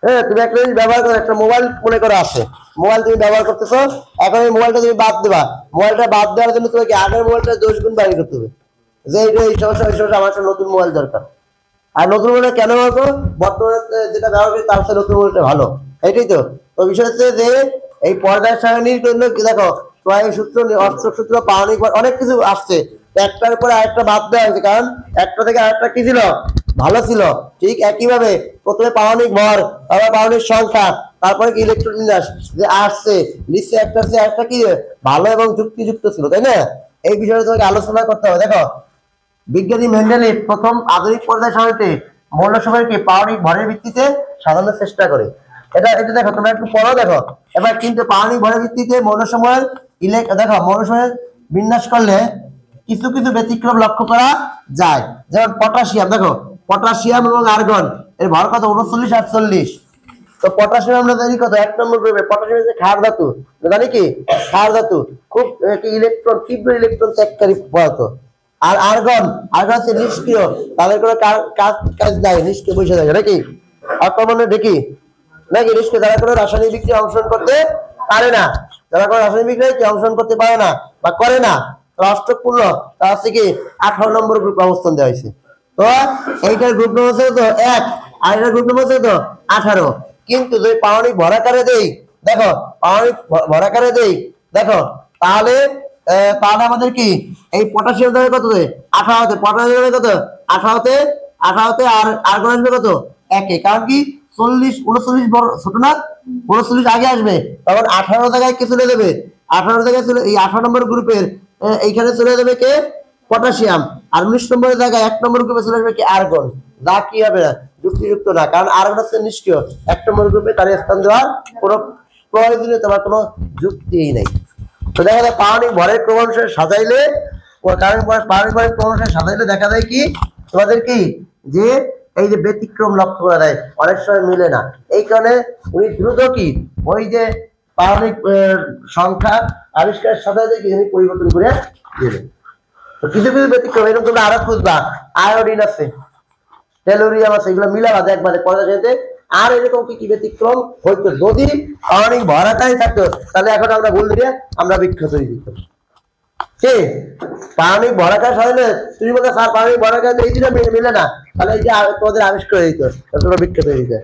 হ্যাঁ, তুমি একটা জিনিস ব্যবহার করো, একটা মোবাইল মনে করো আছে, মোবাইল তুমি ব্যবহার করতেছো, এখন এই মোবাইলটা তুমি বাদ দেবা, মোবাইলটা বাদ দেওয়ার জন্য তোমাকে আগের মোবাইলটা দোষ গুণ বাড়ি করতে হবে, যে এই সমস্যা আমার একটা নতুন মোবাইল দরকার। আর নতুন মডেল কেন বলতো, বর্তমানে যেটা ব্যবহার করি তার সাথে নতুন মডেলটা ভালো, এটাই তো। তো বিষয় হচ্ছে যে এই পর্দার সারণীর জন্য কি দেখো ছয় সূত্র, অষ্টক সূত্র, পারমাণবিক ভর অনেক কিছু আসছে, একটার পরে আরেকটা বাদ দেওয়া হয়েছে, কারণ একটা থেকে আরেকটা কি ছিল ভালো ছিল। ঠিক একইভাবে প্রথমে পারমাণবিক ভর, তারপর পারমাণবিক সংখ্যা, তারপরে কি ইলেকট্রন বিন্যাস যে আসছে, নিশ্চয় একটা কি ভালো এবং যুক্তিযুক্ত ছিল, তাই না? এই বিষয়ে তোমাকে আলোচনা করতে হবে। দেখো বিজ্ঞানী মেন্ডেলিভ প্রথম আধুনিক পর্যায় সারণীতে মৌল সমূহকে পারমাণবিক ভরের ভিত্তিতে সাজানোর চেষ্টা করে। এটা এটা দেখো তোমরা একটু পড়ো দেখো। এবার কিন্তু পারমাণবিক ভরের ভিত্তিতে মৌল সমূহের দেখো মৌল সমূহের বিন্যাস করলে কিছু কিছু ব্যতিক্রম লক্ষ্য করা যায়। যেমন পটাশিয়াম, দেখো পটাশিয়াম এবং আর্গন এর ভর কত 39-48। তো পটাশিয়াম আমরা জানি কত, 1 নম্বর গ্রুপে। পটাশিয়াম হচ্ছে ক্ষার ধাতু, জানি কি ক্ষার ধাতু, খুব ইলেকট্রন তীব্র ইলেকট্রন ত্যাগকারী পদার্থ। আর আর্গন হচ্ছে নিষ্ক্রিয়, তাদের কোনো কাজ নাই, নিষ্ক্রিয় বসে থাকে নাকি, অকর্মণ্য দেখি নাকি নিষ্ক্রিয়, তারা কোনো রাসায়নিক বিক্রিয়া অংশগ্রহণ করতে পারে না, যারা কোনো রাসায়নিক বিক্রিয়া অংশগ্রহণ করতে পারে না বা করে না, রাষ্ট্রপূর্ণ তার হচ্ছে কি 18 নম্বর গ্রুপে অবস্থান দেওয়া হয়েছে। তো এইটার গ্রুপ নম্বর হচ্ছে তো 1, আর এটার গ্রুপ নম্বর হচ্ছে তো 18। কিন্তু যদি পারমাণবিক ভরাকারে দেই, দেখো পারমাণবিক ভরাকারে দেই দেখো, তাহলে আমাদের কি এই পটাশিয়াম দেবে কত, 18তে, পটাশিয়াম দেবে কত 18তে, আর আর্গন আসবে কত 1-এ, কারণ কি 40-39 বড় ছোট না, 39 আগে আসবে, তখন 18 জায়গায় কে চলে যাবে, 18 জায়গায় চলে এই 18 নম্বর গ্রুপের এইখানে চলে যাবে কে পটাশিয়াম, আর 19 নম্বরের জায়গায় 1 নম্বর গ্রুপে চলে আসবে কি আর্গন। যা কি হবে না, যুক্তিযুক্ত না, কারণ আর্গন হচ্ছে নিষ্ক্রিয়, 1 নম্বর গ্রুপে তার স্থান দেওয়ার কোনো প্রয়োজনীয়তা বা কোনো যুক্তিই নেই। তো দেখা যায় পারমাণবিক ভরের ক্রমানুসারে সাজাইলে, পারমাণবিক ভরের ক্রমানুসারে সাজাইলে দেখা যায় কি তোমাদের কি যে এই যে ব্যতিক্রম লক্ষ্য করা যায়, অনেক সময় মিলে না। এই কারণে উনি দ্রুত কি ওই যে পারমাণবিক সংখ্যা আবিষ্কারের সাথে সাথে পরিবর্তন করে দিলেন। তো কিছু কিছু ব্যতিক্রম এরকম তোমরা আরো খুঁজবা, আয়োডিন আছে, টেলোরিয়াম আছে, এগুলো মিলাবা দেখবা পর্যায় সাথে। আর এরকম কি কি ব্যতিক্রম হইতো, যদি পারমাণবিক ভরাকারই থাকতো তাহলে এখন আমরা ভুল দিয়ে আমরা বৃক্ষ তৈরি দিতাম। কি পারমাণবিক ভরাকার সাজালে তুমি বলতে স্যার পারমাণবিক ভরাকার এই দিনে মিলে না, তাহলে এই যে তোমাদের আবিষ্কার হয়ে দিত, তোমরা বৃক্ষ তৈরি দিতে,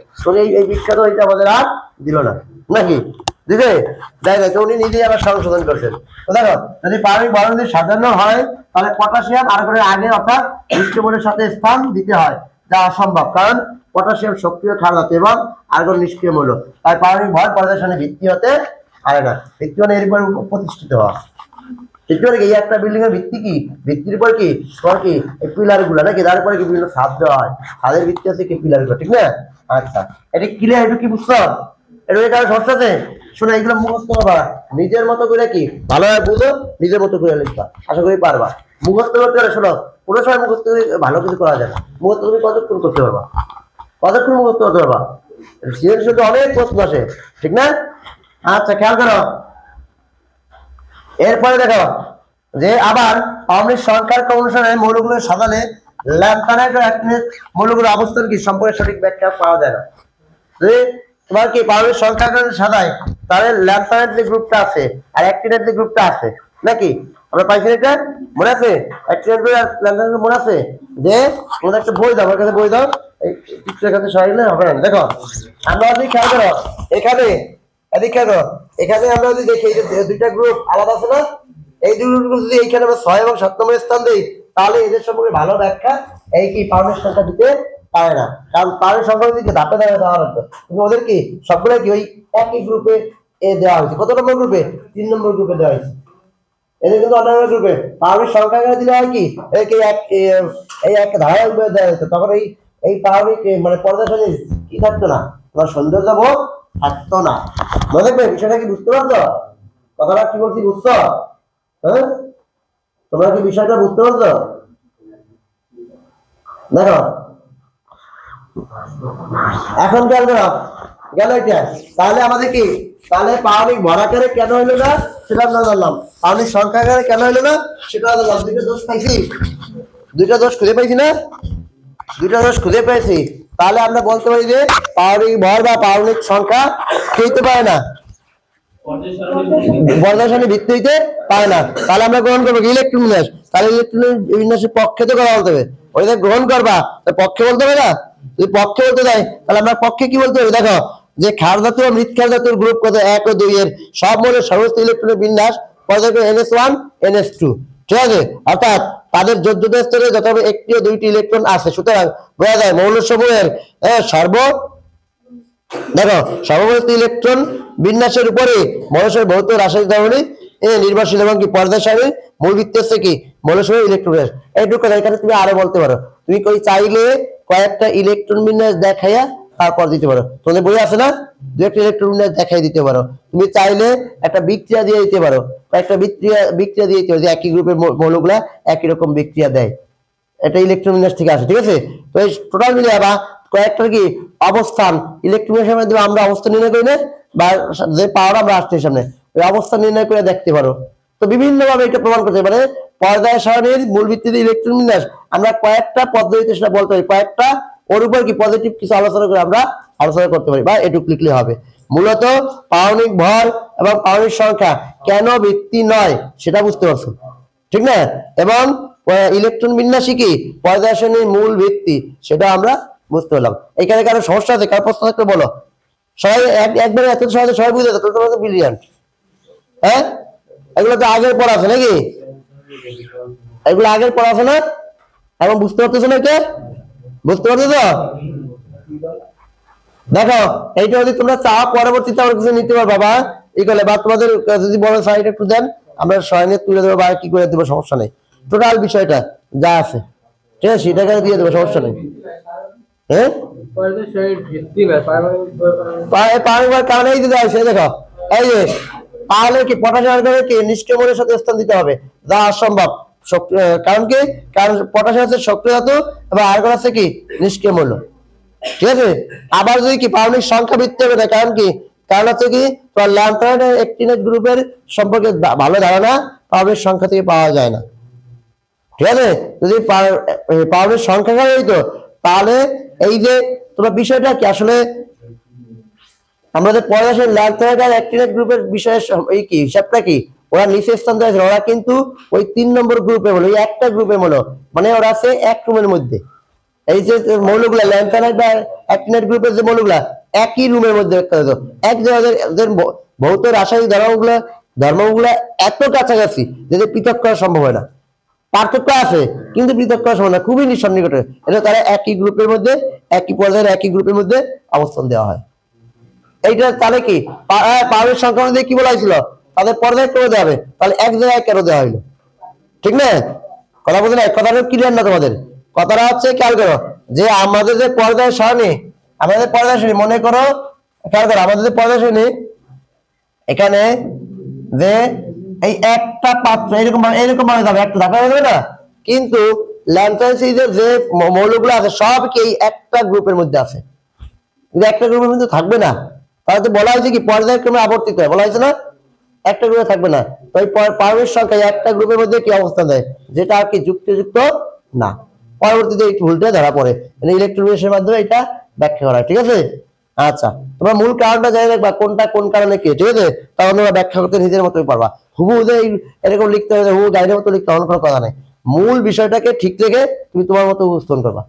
এই বিখ্যাত হইতে আমাদের আর দিল না নাকি দিদি, দেখ উনি নিজেই আবার সংশোধন করছেন। তো দেখো যদি পারমাণবিক ভর যদি সাজানো হয় তাহলে পটাশিয়াম আর্গনের আগে অর্থাৎ নিষ্ক্রিয় সাথে স্থান দিতে হয়, যা অসম্ভব, কারণ পটাশিয়াম সক্রিয় ক্ষার ধাতু এবং আর্গন নিষ্ক্রিয় মৌল, তাই পারমাণবিক ভর পর্যায়ের সামনে ভিত্তি হতে পারে না। ভিত্তি মানে এরপর প্রতিষ্ঠিত হওয়া। এই একটা বিল্ডিং এর ভিত্তি কি, ভিত্তির উপর কি তোমার কি এই পিলার গুলা নাকি, তারপরে কি বিভিন্ন ছাদ দেওয়া হয়, ছাদের ভিত্তি আছে কি পিলার গুলো, ঠিক না? আচ্ছা এটা ক্লিয়ার, একটু কি বুঝছো? এটা কারো সমস্যা আছে? শোনো এইগুলো মুখস্থ করবা, নিজের মতো করে কি ভালোভাবে বুঝো, নিজের মতো করে লিখবা, আশা করি পারবা। মুখস্থ করতে হলে শোনো পুরো সময় মুখস্থ করে ভালো কিছু করা যায় না। মুখস্থ তুমি কতক্ষণ করতে পারবা, কতক্ষণ মুখস্থ করতে পারবা, শুধু অনেক প্রশ্ন আসে, ঠিক না? আচ্ছা খেয়াল করো, এরপরে দেখো যে আবার পারমাণবিক সংখ্যার অনুসারে মৌলগুলো সাজালে ল্যান্থানাইট ও অ্যাক্টিনাইট মৌলগুলোর অবস্থান কি সম্পর্কে সঠিক ব্যাখ্যা পাওয়া যায় না। তোমার কি পারমাণবিক সংখ্যার সাজায় তাহলে ল্যান্থানাইট যে গ্রুপটা আছে আর অ্যাক্টিনাইট যে গ্রুপটা আছে নাকি, আমরা পাইছি এটা মনে আছে, অ্যাক্টিনাইট আর ল্যান্থানাইট মনে আছে যে তোমাদের একটা বই দাও, আমার কাছে বই দাও, এই চিত্রের কাছে সরাইলে হবে না। দেখো আমরা যদি খেয়াল করো এখানে এখানে আমরা যদি দেখি দুইটা গ্রুপ আলাদা আছে না, এই দুই গ্রুপ যদি এইখানে আমরা 6 এবং 7 নম্বরের স্থান দেই তাহলে এদের সম্পর্কে ভালো ব্যাখ্যা এই কি পারমাণবিক সংখ্যা দিতে পারে না, কারণ পারমাণবিক সংখ্যা দিকে ধাপে ধাপে দেওয়া হতো, কিন্তু ওদের কি সবগুলো কি ওই একই গ্রুপে দেওয়া হয়েছে। কত নম্বর গ্রুপে? 3 নম্বর গ্রুপে দেওয়া হয়েছে। এদের কিন্তু অন্যান্য গ্রুপে পারমাণবিক সংখ্যা দিলে হয় কি এই এক ধারায় দেওয়া হতো, তখন এই পারমাণবিক মানে পর্যায় সারণী কি থাকতো না, তোমার সৌন্দর্য বোধ থাকতো না। মনে রাখবে বিষয়টা কি বুঝতে পারছো, কথাটা কি বলছি বুঝছো? হ্যাঁ তোমরা কি বিষয়টা বুঝতে পারছো? দেখো এখন খেয়াল করো গেল এটা, তাহলে আমাদের কি তাহলে পারমাণবিক ভরাকারে কেন হইলো না সেটা আমরা জানলাম, পারমাণবিক সংখ্যাকারে কেন হইলো না সেটা জানলাম। দুইটা দোষ পাইছি, দুইটা দোষ খুঁজে পাইছি না, দুইটা দোষ খুঁজে পেয়েছি। তাহলে আমরা বলতে পারি যে পারমাণবিক ভর বা পারমাণবিক সংখ্যা কি হতে পারে না, পর্যায় সারণী ভিত্তি হইতে পারে না। তাহলে আমরা গ্রহণ করবো ইলেকট্রন বিন্যাস, তাহলে ইলেকট্রন বিন্যাসের পক্ষে তো করা হতে হবে, ওইটা গ্রহণ করবা, পক্ষে বলতে হবে না? যদি পক্ষে বলতে দেয় তাহলে আমরা পক্ষে কি বলতে হবে? দেখো যে ক্ষার ধাতু ও মৃৎ ক্ষার ধাতুর গ্রুপ কত 1 ও 2 এর সব মৌলের সমস্ত ইলেকট্রনের বিন্যাস পর্যায়ক্রমে NS1 NS2, ঠিক আছে? অর্থাৎ তাদের যোজ্যতা স্তরে যথাক্রমে একটি ও দুইটি ইলেকট্রন আছে। সুতরাং বোঝা যায় মৌলসমূহের দেখো সর্বমোট ইলেকট্রন বিন্যাসের উপরে মৌলসমূহের ভৌত রাসায়নিক ধর্মাবলী নির্ভরশীল এবং কি পর্যায় সারণীর মূল ভিত্তি হচ্ছে কি মৌলসমূহের ইলেকট্রন বিন্যাস। এইটুকু এখানে তুমি আরো বলতে পারো, তুমি কই চাইলে কয়েকটা ইলেকট্রন বিন্যাস দেখাইয়া তারপর দিতে পারো। তোমাদের বই আছে না, দু একটা ইলেকট্রন বিন্যাস দেখাই দিতে পারো। তুমি চাইলে একটা বিক্রিয়া দিয়ে দিতে পারো, কয়েকটা বিক্রিয়া দিয়ে দিতে পারো যে একই গ্রুপের মৌলগুলা একই রকম বিক্রিয়া দেয়, এটা ইলেকট্রন বিন্যাস থেকে আসে, ঠিক আছে? তো এই টোটাল মিলে বা কয়েকটার কি অবস্থান ইলেকট্রন বিন্যাসের মাধ্যমে আমরা অবস্থান নির্ণয় করি না, বা যে পাওয়ার আমরা আসছে সামনে ওই অবস্থান নির্ণয় করে দেখতে পারো। তো বিভিন্ন ভাবে এটা প্রমাণ করতে পারে পর্যায় সারণীর মূল ভিত্তিতে ইলেকট্রন বিন্যাস আমরা কয়েকটা পদ্ধতিতে সেটা বলতে পারি, কয়েকটা ওর উপর কি পজিটিভ কিছু আলোচনা করে আমরা আলোচনা করতে পারি, বা এটুকু লিখলে হবে। মূলত পারমাণবিক ভর এবং পারমাণবিক সংখ্যা কেন ভিত্তি নয় সেটা বুঝতে পারছো, ঠিক না? এবং ইলেকট্রন বিন্যাসই কি পর্যায় সারণীর মূল ভিত্তি সেটা আমরা বুঝতে পারলাম। এখানে কারো সমস্যা আছে? কার প্রশ্ন থাকলে বলো। সবাই একবারে এত সহজে সবাই বুঝে যেত, তোমরা তো ব্রিলিয়ান্ট। হ্যাঁ, এগুলো তো আগের পড়া আছে নাকি? এগুলো আগের পড়া আছে না? এখন বুঝতে পারতেছো না? কে বুঝতে পারতেছ? দেখো এইটা যদি তোমরা চাও পরবর্তীতে আমার কিছু নিতে পারো বাবা, এই করলে বা তোমাদের যদি বড় সাইড একটু দেন আমরা সয়নে তুলে দেবো বা কি করে দেবো, সমস্যা নেই। টোটাল বিষয়টা যা আছে ঠিক আছে সেটাকে দিয়ে দেবো, সমস্যা নেই। হ্যাঁ, কারণে এই দিতে আসে দেখো এই যে তাহলে কি পটাশিয়াম কি নিষ্ক্রিয় মৌলের সাথে স্থান দিতে হবে, যা অসম্ভব। কারণ কি, কারণ পটাশিয়াম হচ্ছে সক্রিয় ধাতু এবং আর্গন আছে কি নিষ্ক্রিয় মৌল, ঠিক আছে? আবার যদি কি পারমাণবিক সংখ্যা ভিত্তি হবে না, কারণ কি, কারণ হচ্ছে কি তোমার ল্যাম্পথয়েড অ্যাক্টিনেট গ্রুপের সম্পর্কে ভালো ধারণা পারমাণবিক সংখ্যা থেকে পাওয়া যায় না, ঠিক আছে? যদি পারমাণবিক সংখ্যা হইতো তাহলে এই যে তোমার বিষয়টা কি আসলে আমাদের পড়াশোনার ল্যাম্পথয়েড আর অ্যাক্টিনেট গ্রুপের বিষয়ে এই কি হিসাবটা কি, ওরা নিচে স্থান দিয়েছে, ওরা কিন্তু ওই 3 নম্বর গ্রুপে বলো, ওই একটা গ্রুপে বলো, মানে ওরা আছে এক রুমের মধ্যে। এই যে মৌলগুলা ল্যাম্পথয়েড বা অ্যাক্টিনেট গ্রুপের যে মৌলগুলা একই রুমের মধ্যে এক জায়গায় ভৌত রাসায়নিক ধর্মগুলা এত কাছাকাছি যে পৃথক করা সম্ভব হয় না। পার্থক্য আছে কিন্তু পৃথক করা সম্ভব না, খুবই নিঃসন্নিকটে। এটা তারা একই গ্রুপের মধ্যে একই পর্যায়ের একই গ্রুপের মধ্যে অবস্থান দেওয়া হয়। এইটা তাহলে কি পারমাণবিক সংখ্যা অনুযায়ী কি বলা হয়েছিল তাদের পর্যায় করে দেওয়া হবে, তাহলে এক জায়গায় কেন দেওয়া হইলো, ঠিক না? কথা বলতে না, কথাটা ক্লিয়ার না তোমাদের? কথাটা হচ্ছে খেয়াল করো যে আমাদের যে পর্যায় সারণী, আমাদের পর্যায় সারণী মনে করো, খেয়াল করো আমাদের যে পর্যায় সারণী এখানে যে এই একটা পাত্র এরকম ভাবে যাবে, একটা ধাপে যাবে না, কিন্তু ল্যাম্পথয়েড সিরিজের যে মৌলগুলো আছে সব কি এই একটা গ্রুপের মধ্যে আছে, কিন্তু একটা গ্রুপের মধ্যে থাকবে না। তাহলে তো বলা হয়েছে কি পর্যায়ক্রমে আবর্তিত হয়, বলা হয়েছে না একটা গ্রুপে থাকবে না। তো এই পারমাণবিক সংখ্যা একটা গ্রুপের মধ্যে কি অবস্থান দেয়, যেটা আর কি যুক্তিযুক্ত না। পরবর্তীতে এই ভুলটা ধরা পড়ে, মানে ইলেকট্রনের মাধ্যমে এটা ব্যাখ্যা করা, ঠিক আছে? আচ্ছা, তোমরা মূল কারণটা জানি রাখবা, কোনটা কোন কারণে কি, ঠিক আছে? তখন তোমরা ব্যাখ্যা করতে নিজের মতোই পারবা। হুবু যে এরকম লিখতে হবে, হুবু গাইডের মতো লিখতে হবে কোনো কথা নেই। মূল বিষয়টাকে ঠিক রেখে তুমি তোমার মতো উপস্থাপন করবা।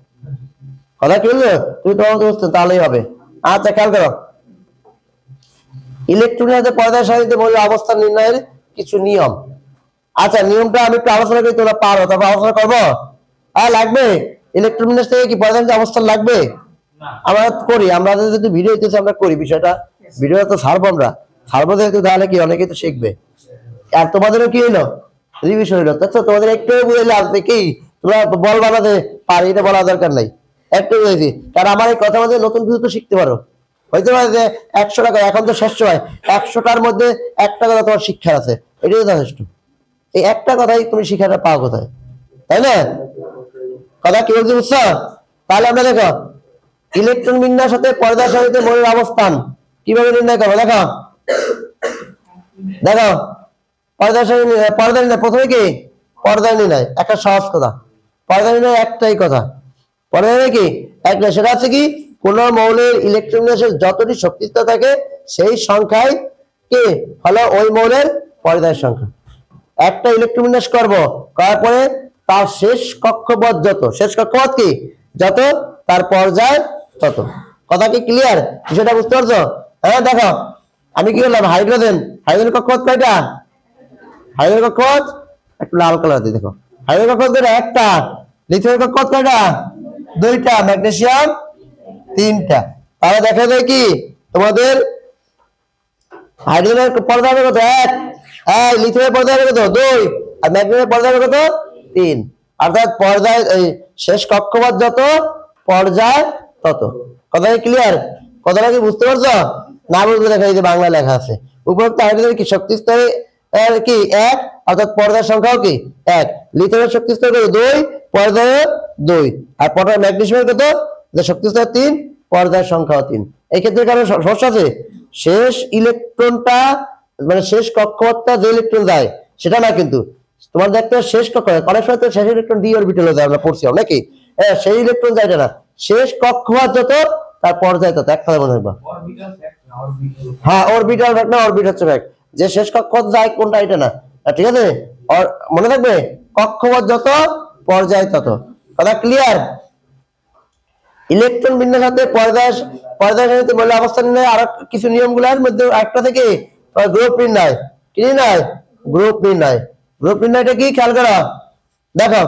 কথা কি বলছো? তুমি তোমার মতো উপস্থাপন তাহলেই হবে। আচ্ছা, খেয়াল করো ইলেকট্রনের পর্যায় সারণীতে মৌলের অবস্থান নির্ণয়ের কিছু নিয়ম। আচ্ছা, নিয়মটা আমি একটু আলোচনা করি, তোমরা পারো, তারপর আলোচনা করবো। লাগবে ইলেকট্রন বিন্যাস থেকে কি পর্যায় অবস্থান লাগবে? আমরা করি, আমরা যেহেতু ভিডিও হইতেছে আমরা করি বিষয়টা, ভিডিও তো ছাড়বো যেহেতু, তাহলে কি অনেকে তো শিখবে। আর তোমাদেরও কি হইলো রিভিশন হইলো, দেখছো? তোমাদের একটু বুঝাইলে আসবে কি, তোমরা বল বানাতে পারি, এটা বলা দরকার নাই, একটু বুঝেছি। কারণ আমার এই কথা মধ্যে নতুন কিছু তো শিখতে পারো। হইতে পারে যে 100 টাকা এখন তো শেষ হয়, 100টার মধ্যে একটা কথা তোমার শিক্ষার আছে, এটাই যথেষ্ট। এই একটা কথাই তুমি শিক্ষাটা পাও কোথায়, তাই না? কথা কি বলছি বুঝছো? তাহলে আমরা দেখো ইলেকট্রন বিন্যাস হতে পর্যায় সারণীতে মৌলের অবস্থান কিভাবে নির্ণয় করবো। দেখো দেখো পর্যায় সারণী, পর্যায় নির্ণয় প্রথমে কি পর্যায় নির্ণয়, একটা সহজ কথা। পর্যায় নির্ণয় একটাই কথা, পর্যায় কি একটা, সেটা আছে কি কোন মৌলের ইলেকট্রন বিন্যাসের যতটি শক্তিস্তর থাকে সেই সংখ্যায় কি হলো ওই মৌলের পর্যায়ের সংখ্যা। একটা ইলেকট্রন বিন্যাস করবো, করার পরে তার শেষ কক্ষপথ যত, শেষ কক্ষপথ কি যত তার পর্যায় তত। কথা কি ক্লিয়ার? বিষয়টা বুঝতে পারছো? হ্যাঁ দেখো আমি কি বললাম, হাইড্রোজেন কক্ষপথ কয়টা? হাইড্রোজেন কক্ষপথ একটু লাল কালার দিয়ে দেখো, হাইড্রোজেন কক্ষপথ একটা, লিথিয়াম কক্ষপথ কয়টা? দুইটা, ম্যাগনেসিয়াম তিনটা। তাহলে দেখা যায় কি তোমাদের হাইড্রোজেনের পর্যায় হবে কত? এক। লিথিয়ামের পর্যায় হবে কত? দুই। আর ম্যাগনেসিয়ামের পর্যায় হবে কত? তিন। অর্থাৎ পর্যায় শেষ কক্ষপথ যত পর্যায় তত। কথা কি ক্লিয়ার? কথাটা কি বুঝতে পারছো? না বুঝলে দেখা, এই যে বাংলা লেখা আছে, উপরোক্ত হাইড্রোজেনের কি শক্তি স্তরে কি এক, অর্থাৎ পর্যায় সংখ্যাও কি এক। লিথিয়ামের শক্তি স্তর দুই, পর্যায়ে দুই। আর ম্যাগনেসিয়ামের কত? শক্তি স্তর তিন, পর্যায় সংখ্যাও তিন। এই ক্ষেত্রে কারণ সমস্যা আছে, শেষ ইলেকট্রনটা মানে শেষ কক্ষপথটা যে ইলেকট্রন যায় সেটা না, কিন্তু তোমার দেখতে শেষ কক্ষপথ অনেক সময় শেষ ইলেকট্রন ডি অরবিটালে যায়, আমরা পড়ছি নাকি? হ্যাঁ, সেই ইলেকট্রন যায় না, শেষ কক্ষপথ যত তার পর্যায় তত। এক কথা মনে রাখবা। হ্যাঁ, অরবিটাল ভেক্টর না, অরবিট হচ্ছে ভেক্টর, যে শেষ কক্ষপথ যায় কোনটা এটা না, ঠিক আছে? মনে থাকবে, কক্ষপথ যত পর্যায় তত। কথা ক্লিয়ার? ইলেকট্রন বিন্যাসে পর্যায় সারণীতে বলে অবস্থান নির্ণয় আরো কিছু নিয়মগুলোর মধ্যে একটা থেকে গ্রুপ নির্ণয়। কি নির্ণয়? গ্রুপ নির্ণয়। গ্রুপ নির্ণয়টা কি খেয়াল করো, দেখো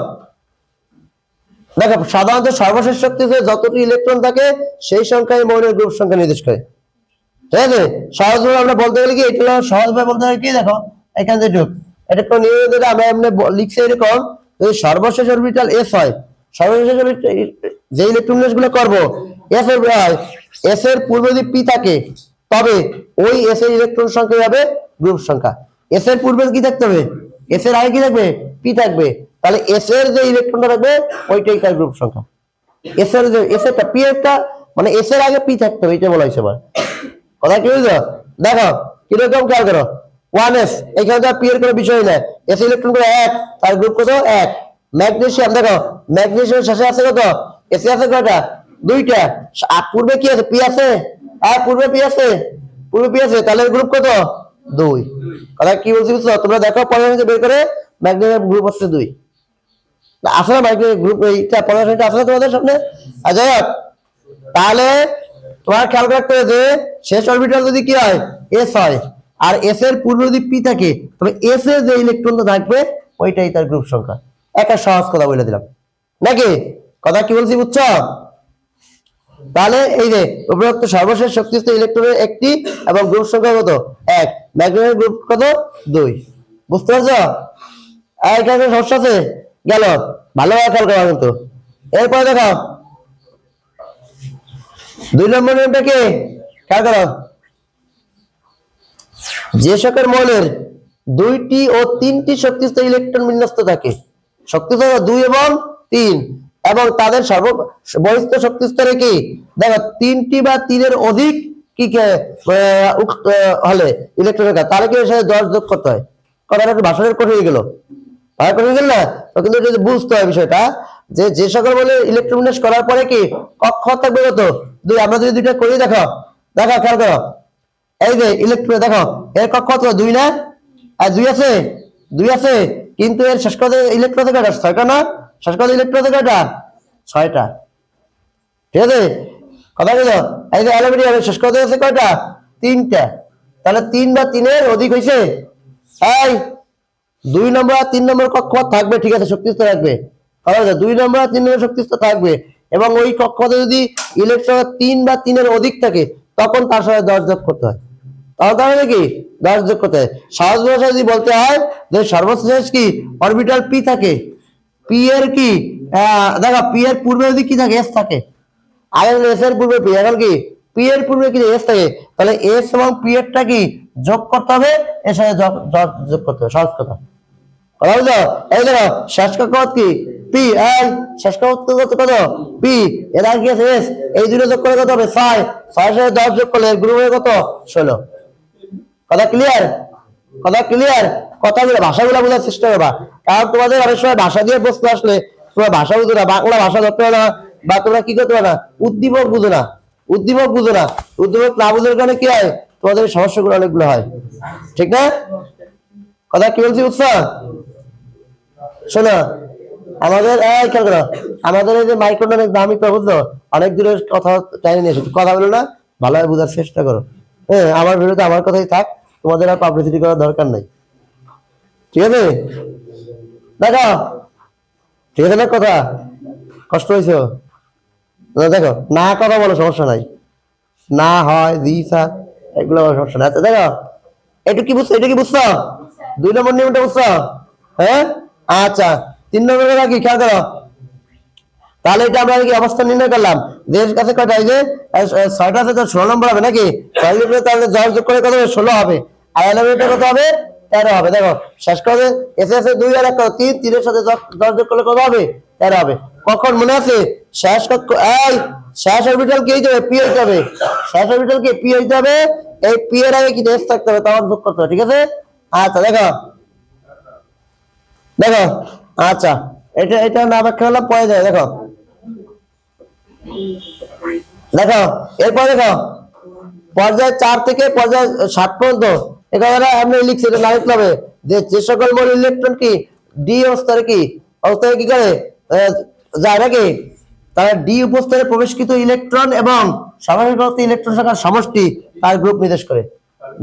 দেখো সাধারণত সর্বশেষ শক্তিতে যতটি ইলেকট্রন থাকে সেই সংখ্যায় মৌলের গ্রুপ সংখ্যা নির্দেশ করে। ঠিক আছে? সহজভাবে আমরা বলতে গেলে কি, এটা সহজভাবে বলতে গেলে কি, দেখো এখান থেকে এটা কোন নিয়ম আমরা এমনি লিখছি এরকম, যদি সর্বশেষ অরবিটাল এস হয়, সর্বশেষ যে ইলেকট্রন গুলো করবো এস এর পূর্বে যদি পি থাকে, তবে ওই এস এর ইলেকট্রন সংখ্যা হবে গ্রুপ সংখ্যা। এস এর পূর্বে কি থাকতে হবে? এস এর আগে কি থাকবে? পি থাকবে। তাহলে এস এর যে ইলেকট্রনটা থাকবে ওইটাই তার গ্রুপ সংখ্যা। এস এর যে এস এরটা পি এরটা মানে এস এর আগে পি থাকতে হবে, এটা বলা হয়েছে। কথা কি বুঝছো? দেখো কিরকম খেয়াল করো, 1s এখানে পি এর কোনো বিষয় নাই, এস ইলেকট্রন করে এক, তার গ্রুপ কত? এক। ম্যাগনেসিয়াম দেখো, ম্যাগনেসিয়াম শেষে আছে কত? এসে আছে কয়টা? দুইটা। আর পূর্বে কি আছে? পি আছে। আর পূর্বে পি আছে, পূর্বে পি আছে, তাহলে গ্রুপ কত? দুই। কথা কি বলছি বুঝছো? তোমরা দেখো পরমাণু বের করে, ম্যাগনেসিয়াম গ্রুপ হচ্ছে দুই। আসলে ম্যাগনেসিয়াম গ্রুপ এইটা পরমাণু আসলে তোমাদের সামনে আচ্ছা। তাহলে তোমার খেয়াল রাখতে হবে যে শেষ অরবিটাল যদি কি হয়? এস হয়, আর এস এর পূর্বে যদি পি থাকে, তবে এস এর যে ইলেকট্রনটা থাকবে ওইটাই তার গ্রুপ সংখ্যা। একটা সহজ কথা বলে দিলাম নাকি? কথা কি বলছি বুঝছো? তাহলে এই যে উপরোক্ত সর্বশেষ শক্তিস্থ ইলেকট্রনের একটি এবং গ্রুপ সংখ্যা কত? এক। ম্যাগনেসিয়াম গ্রুপ কত? দুই। বুঝতে পারছো? এখানে সমস্যা আছে? গেল ভালোভাবে খেয়াল করা কিন্তু। এরপরে দেখো 2 নম্বর নিয়মটা কি খেয়াল করো, যে সকল মৌলের 2টি ও 3টি শক্তিস্থ ইলেকট্রন বিন্যস্ত থাকে, শক্তিস্থ 2 এবং 3, এবং তাদের সর্ববহিস্থ শক্তিস্তরে কি দেখো 3টি বা 3-এর অধিক কি হলে ইলেকট্রনের কাজ, তাহলে কি এর সাথে 10 যোগ করতে হয়। কথাটা একটু ভাষার কঠিন হয়ে গেল, ভাষা কঠিন গেল না? কিন্তু যদি বুঝতে হয় বিষয়টা, যে সকল বলে ইলেকট্রন বিন্যাস করার পরে কি কক্ষপথ থাকবে কত? 2। আমরা যদি দুইটা করি, দেখো দেখো খেয়াল করো, এই যে ইলেকট্রন দেখো এর কক্ষপথ 2 না? আর 2 আছে, 2 আছে, কিন্তু এর শেষ কত ইলেকট্রন থেকে 6টা না? শেষ কত ইলেকট্রন থেকে 6টা। ঠিক আছে? কথা বলো, এই যে অ্যালুমিনিয়াম শেষ কত আছে কয়টা? 3টা। তাহলে 3 বা 3-এর অধিক হইছে। এই 2 নম্বর আর 3 নম্বর কক্ষপথ থাকবে, ঠিক আছে, শক্তিস্তর থাকবে। 2 নম্বর আর 3 নম্বর শক্তিস্তর থাকবে, এবং ওই কক্ষপথে যদি ইলেকট্রন 3 বা 3-এর অধিক থাকে, তখন তার সাথে 10 যোগ করতে হয়। তাহলে কি 10 যোগ করতে হয়। সহজ ভাষায় যদি বলতে হয় যে সর্বশেষ কি অরবিটাল পি থাকে, পি এর কি দেখো পি এর পূর্বে যদি কি থাকে? এস থাকে। আগে এস এর পূর্বে পি, এখন কি পি এর পূর্বে কি এস থাকে, তাহলে এস এবং পি এরটা কি যোগ করতে হবে, এর সাথে যোগ করতে হবে। সহজ কথা। কথা বুঝলো? এই দেখো শেষ কক্ষপথ কি পি, এই শেষ কক্ষপথ কত? পি, এর আগে কি আছে? এস। এই দুটো যোগ করে কত হবে? 6। 6 সাথে 10 যোগ করলে গ্রুপ হবে কত? 16। কথা ক্লিয়ার? কথা ক্লিয়ার? কথাগুলো ভাষাগুলো বোঝার চেষ্টা করবা, কারণ তোমাদের অনেক সময় ভাষা দিয়ে প্রশ্ন আসলে তোমরা ভাষা বুঝো না, বাংলা ভাষা ধরতে পারো না, বা তোমরা কি করতে পারো না, উদ্দীপক বুঝো না। উদ্দীপক বুঝো না, উদ্দীপক না বুঝার কারণে কি হয়? তোমাদের সমস্যাগুলো অনেকগুলো হয়, ঠিক না? কথা কি বলছি বুঝছো? শোনো, আমাদের এই খেয়াল করো, আমাদের এই যে মাইক্রোটা অনেক দামি তো বুঝলো, অনেক দূরের কথা টাইনে নিয়ে এসেছি, কথা বলো না, ভালোভাবে বোঝার চেষ্টা করো। হ্যাঁ, আমার ভিডিওতে আমার কথাই থাক, তোমাদের আর পাবলিসিটি করার দরকার নাই, ঠিক আছে? দেখো, ঠিক আছে না? কথা কষ্ট হয়েছে? দেখো, না কথা বলো, সমস্যা নাই, না হয় জি স্যার এগুলো সমস্যা নাই। আচ্ছা দেখো, এটা কি বুঝছো? এটা কি বুঝছো? 2 নম্বর নিয়মটা বুঝছো? হ্যাঁ, আচ্ছা 3 নম্বরে কি খেয়াল করো, তাহলে এটা আমরা কি অবস্থা নির্ণয় করলাম, দেশের কাছে কয়টা, এই যে 6টা আছে তো 16 নম্বর হবে নাকি? তাহলে যোগ করে কত হবে? 16 হবে। আর 11 কত হবে? 13 হবে। দেখো শেষ করে এসে এসে 2 আর 1 3, 3 এর সাথে 10 যোগ করলে কত হবে? 13 হবে। কখন মনে আছে? শেষ এই শেষ অরবিটাল কি হইতে হবে? পি হইতে হবে। শেষ অরবিটাল কি? পি হইতে হবে। এই পি এর আগে কি এস থাকতে হবে, তখন যোগ করতে হবে, ঠিক আছে? আচ্ছা দেখো, দেখো, আচ্ছা এটা না ব্যাখ্যা হলাম, পরে যায়। দেখো দেখো, এরপর দেখো পর্যায় 4 থেকে পর্যায় 7 পর্যন্ত এখানে আমি লিখছি, এটা না লিখলে হবে, যে সকল মৌল ইলেকট্রন কি ডি অবস্থায় কি করে যায় নাকি, তারা ডি উপস্তরে প্রবেশকৃত ইলেকট্রন এবং সমাবেশপ্রাপ্ত ইলেকট্রন সংখ্যার সমষ্টি তার গ্রুপ নির্দেশ করে।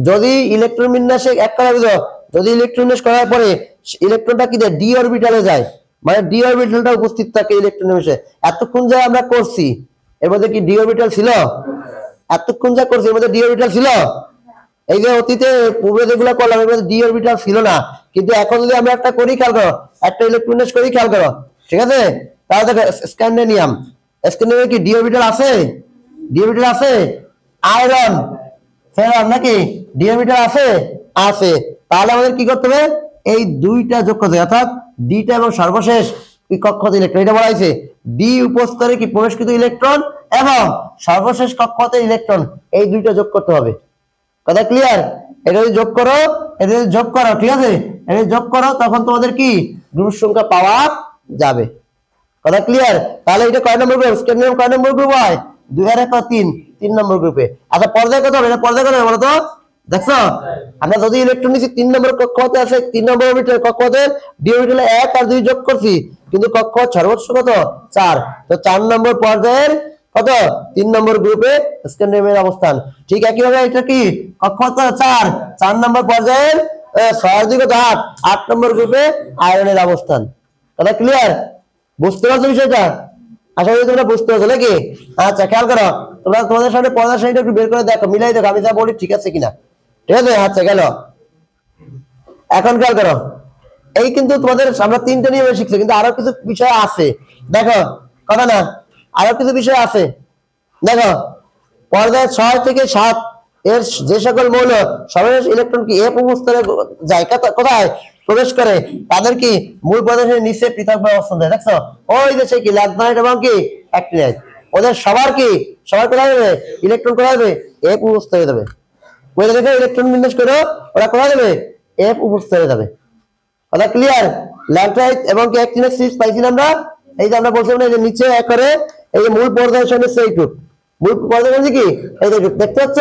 যদি ইলেকট্রন বিন্যাসে এক করা হলো, যদি ইলেকট্রন বিন্যাস করার পরে ইলেকট্রনটা কি ডি অরবিটালে যায়, মানে ডি অরবিটালটা উপস্থিত থাকে ইলেকট্রন বিন্যাসে, এতক্ষণ যা আমরা করছি এর মধ্যে কি ডি অরবিটাল ছিল? এতক্ষণ যা করছি এর মধ্যে ডি অরবিটাল ছিল? এই যে অতীতে পূর্বে যেগুলো করলাম এর মধ্যে ডি অরবিটাল ছিল না, কিন্তু এখন যদি আমরা একটা করি, খেয়াল করো, একটা ইলেকট্রন বিন্যাস করি, খেয়াল করো, ঠিক আছে? তাহলে দেখো স্ক্যান্ডিয়াম, স্ক্যান্ডিয়ামে কি ডি অরবিটাল আছে? ডি অরবিটাল আছে। আয়রন, ফেরন নাকি ডি অরবিটাল আছে? আছে। তাহলে আমাদের কি করতে হবে? এই দুইটা যোগ করতে হবে, অর্থাৎ ডিটা এবং সর্বশেষ কক্ষপথ ইলেকট্রন, এটা বলা হয়েছে ডি উপস্তরে কি প্রবেশকৃত ইলেকট্রন এবং সর্বশেষ কক্ষপথের ইলেকট্রন, এই দুইটা যোগ করতে হবে। কথা ক্লিয়ার? এটা যদি যোগ করো, এটা যদি যোগ করো, ঠিক আছে, এটা যোগ করো, তখন তোমাদের কি গ্রুপ সংখ্যা পাওয়া যাবে। কথা ক্লিয়ার? তাহলে এটা কয় নম্বর গ্রুপ? স্ক্যান্ডিয়াম কয় নম্বর গ্রুপ হয়? 2 আর 1 3 নম্বর গ্রুপে। আচ্ছা পর্যায় কত হবে? এটা পর্যায় কত হবে বলো তো? দেখছো, আমরা যদি ইলেকট্রন নিচ্ছি 3 নম্বর কক্ষপথে আছে, 3 নম্বর অরবিটাল কক্ষপথে ডি অরবিটালে 1 আর 2 যোগ করছি, কিন্তু কক্ষপথ সর্বোচ্চ কত? 4। তো 4 নম্বর পর্যায়ের কত? 3 নম্বর গ্রুপে স্ক্যান্ডিয়ামের অবস্থান। ঠিক একইভাবে এটা কি কক্ষপথ 4 নম্বর পর্যায়ের 6 আর 2 কত? 8 নম্বর গ্রুপে আয়রনের অবস্থান। কথা ক্লিয়ার? বুঝতে পারছো বিষয়টা? আশা করি তোমরা বুঝতে পারছো নাকি? আচ্ছা খেয়াল করো, তোমরা তোমাদের সামনে পর্দা সারিটা একটু বের করে দেখো, মিলাই দেখো আমি যা বলি ঠিক আছে কিনা, ঠিক আছে? আচ্ছা গেল, এখন খেয়াল করো, এই কিন্তু তোমাদের আমরা 3টা নিয়মে শিখছি, কিন্তু আরো কিছু বিষয় আছে। দেখো কথা না, আরো কিছু বিষয় আছে। দেখো পর্যায় 6 থেকে 7 এর যে সকল মৌল সর্বশেষ ইলেকট্রন কি এফ অবস্থায় যায়, কোথায় প্রবেশ করে, তাদের কি মূল পদার্থের নিচে পৃথকভাবে অবস্থান দেয়। দেখছো ওই যে সেই কি ল্যাগনাইট এবং কি অ্যাক্টিনাইট, ওদের সবার কোথায় যাবে? ইলেকট্রন কোথায় যাবে? এফ অবস্থায় যাবে। ওই দেখে ইলেকট্রন বিন্যাস করো, ওরা কোথায় যাবে? এফ অবস্থায় যাবে। কথা ক্লিয়ার? ল্যাগনাইট এবং কি অ্যাক্টিনাইট সিরিজ পাইছিলাম আমরা, এই যে আমরা বলছিলাম এই যে নিচে একবারে এই যে মূল পদার্থের সঙ্গে সেইটুক, মূল পদার্থ কি এই যে দেখতে পাচ্ছ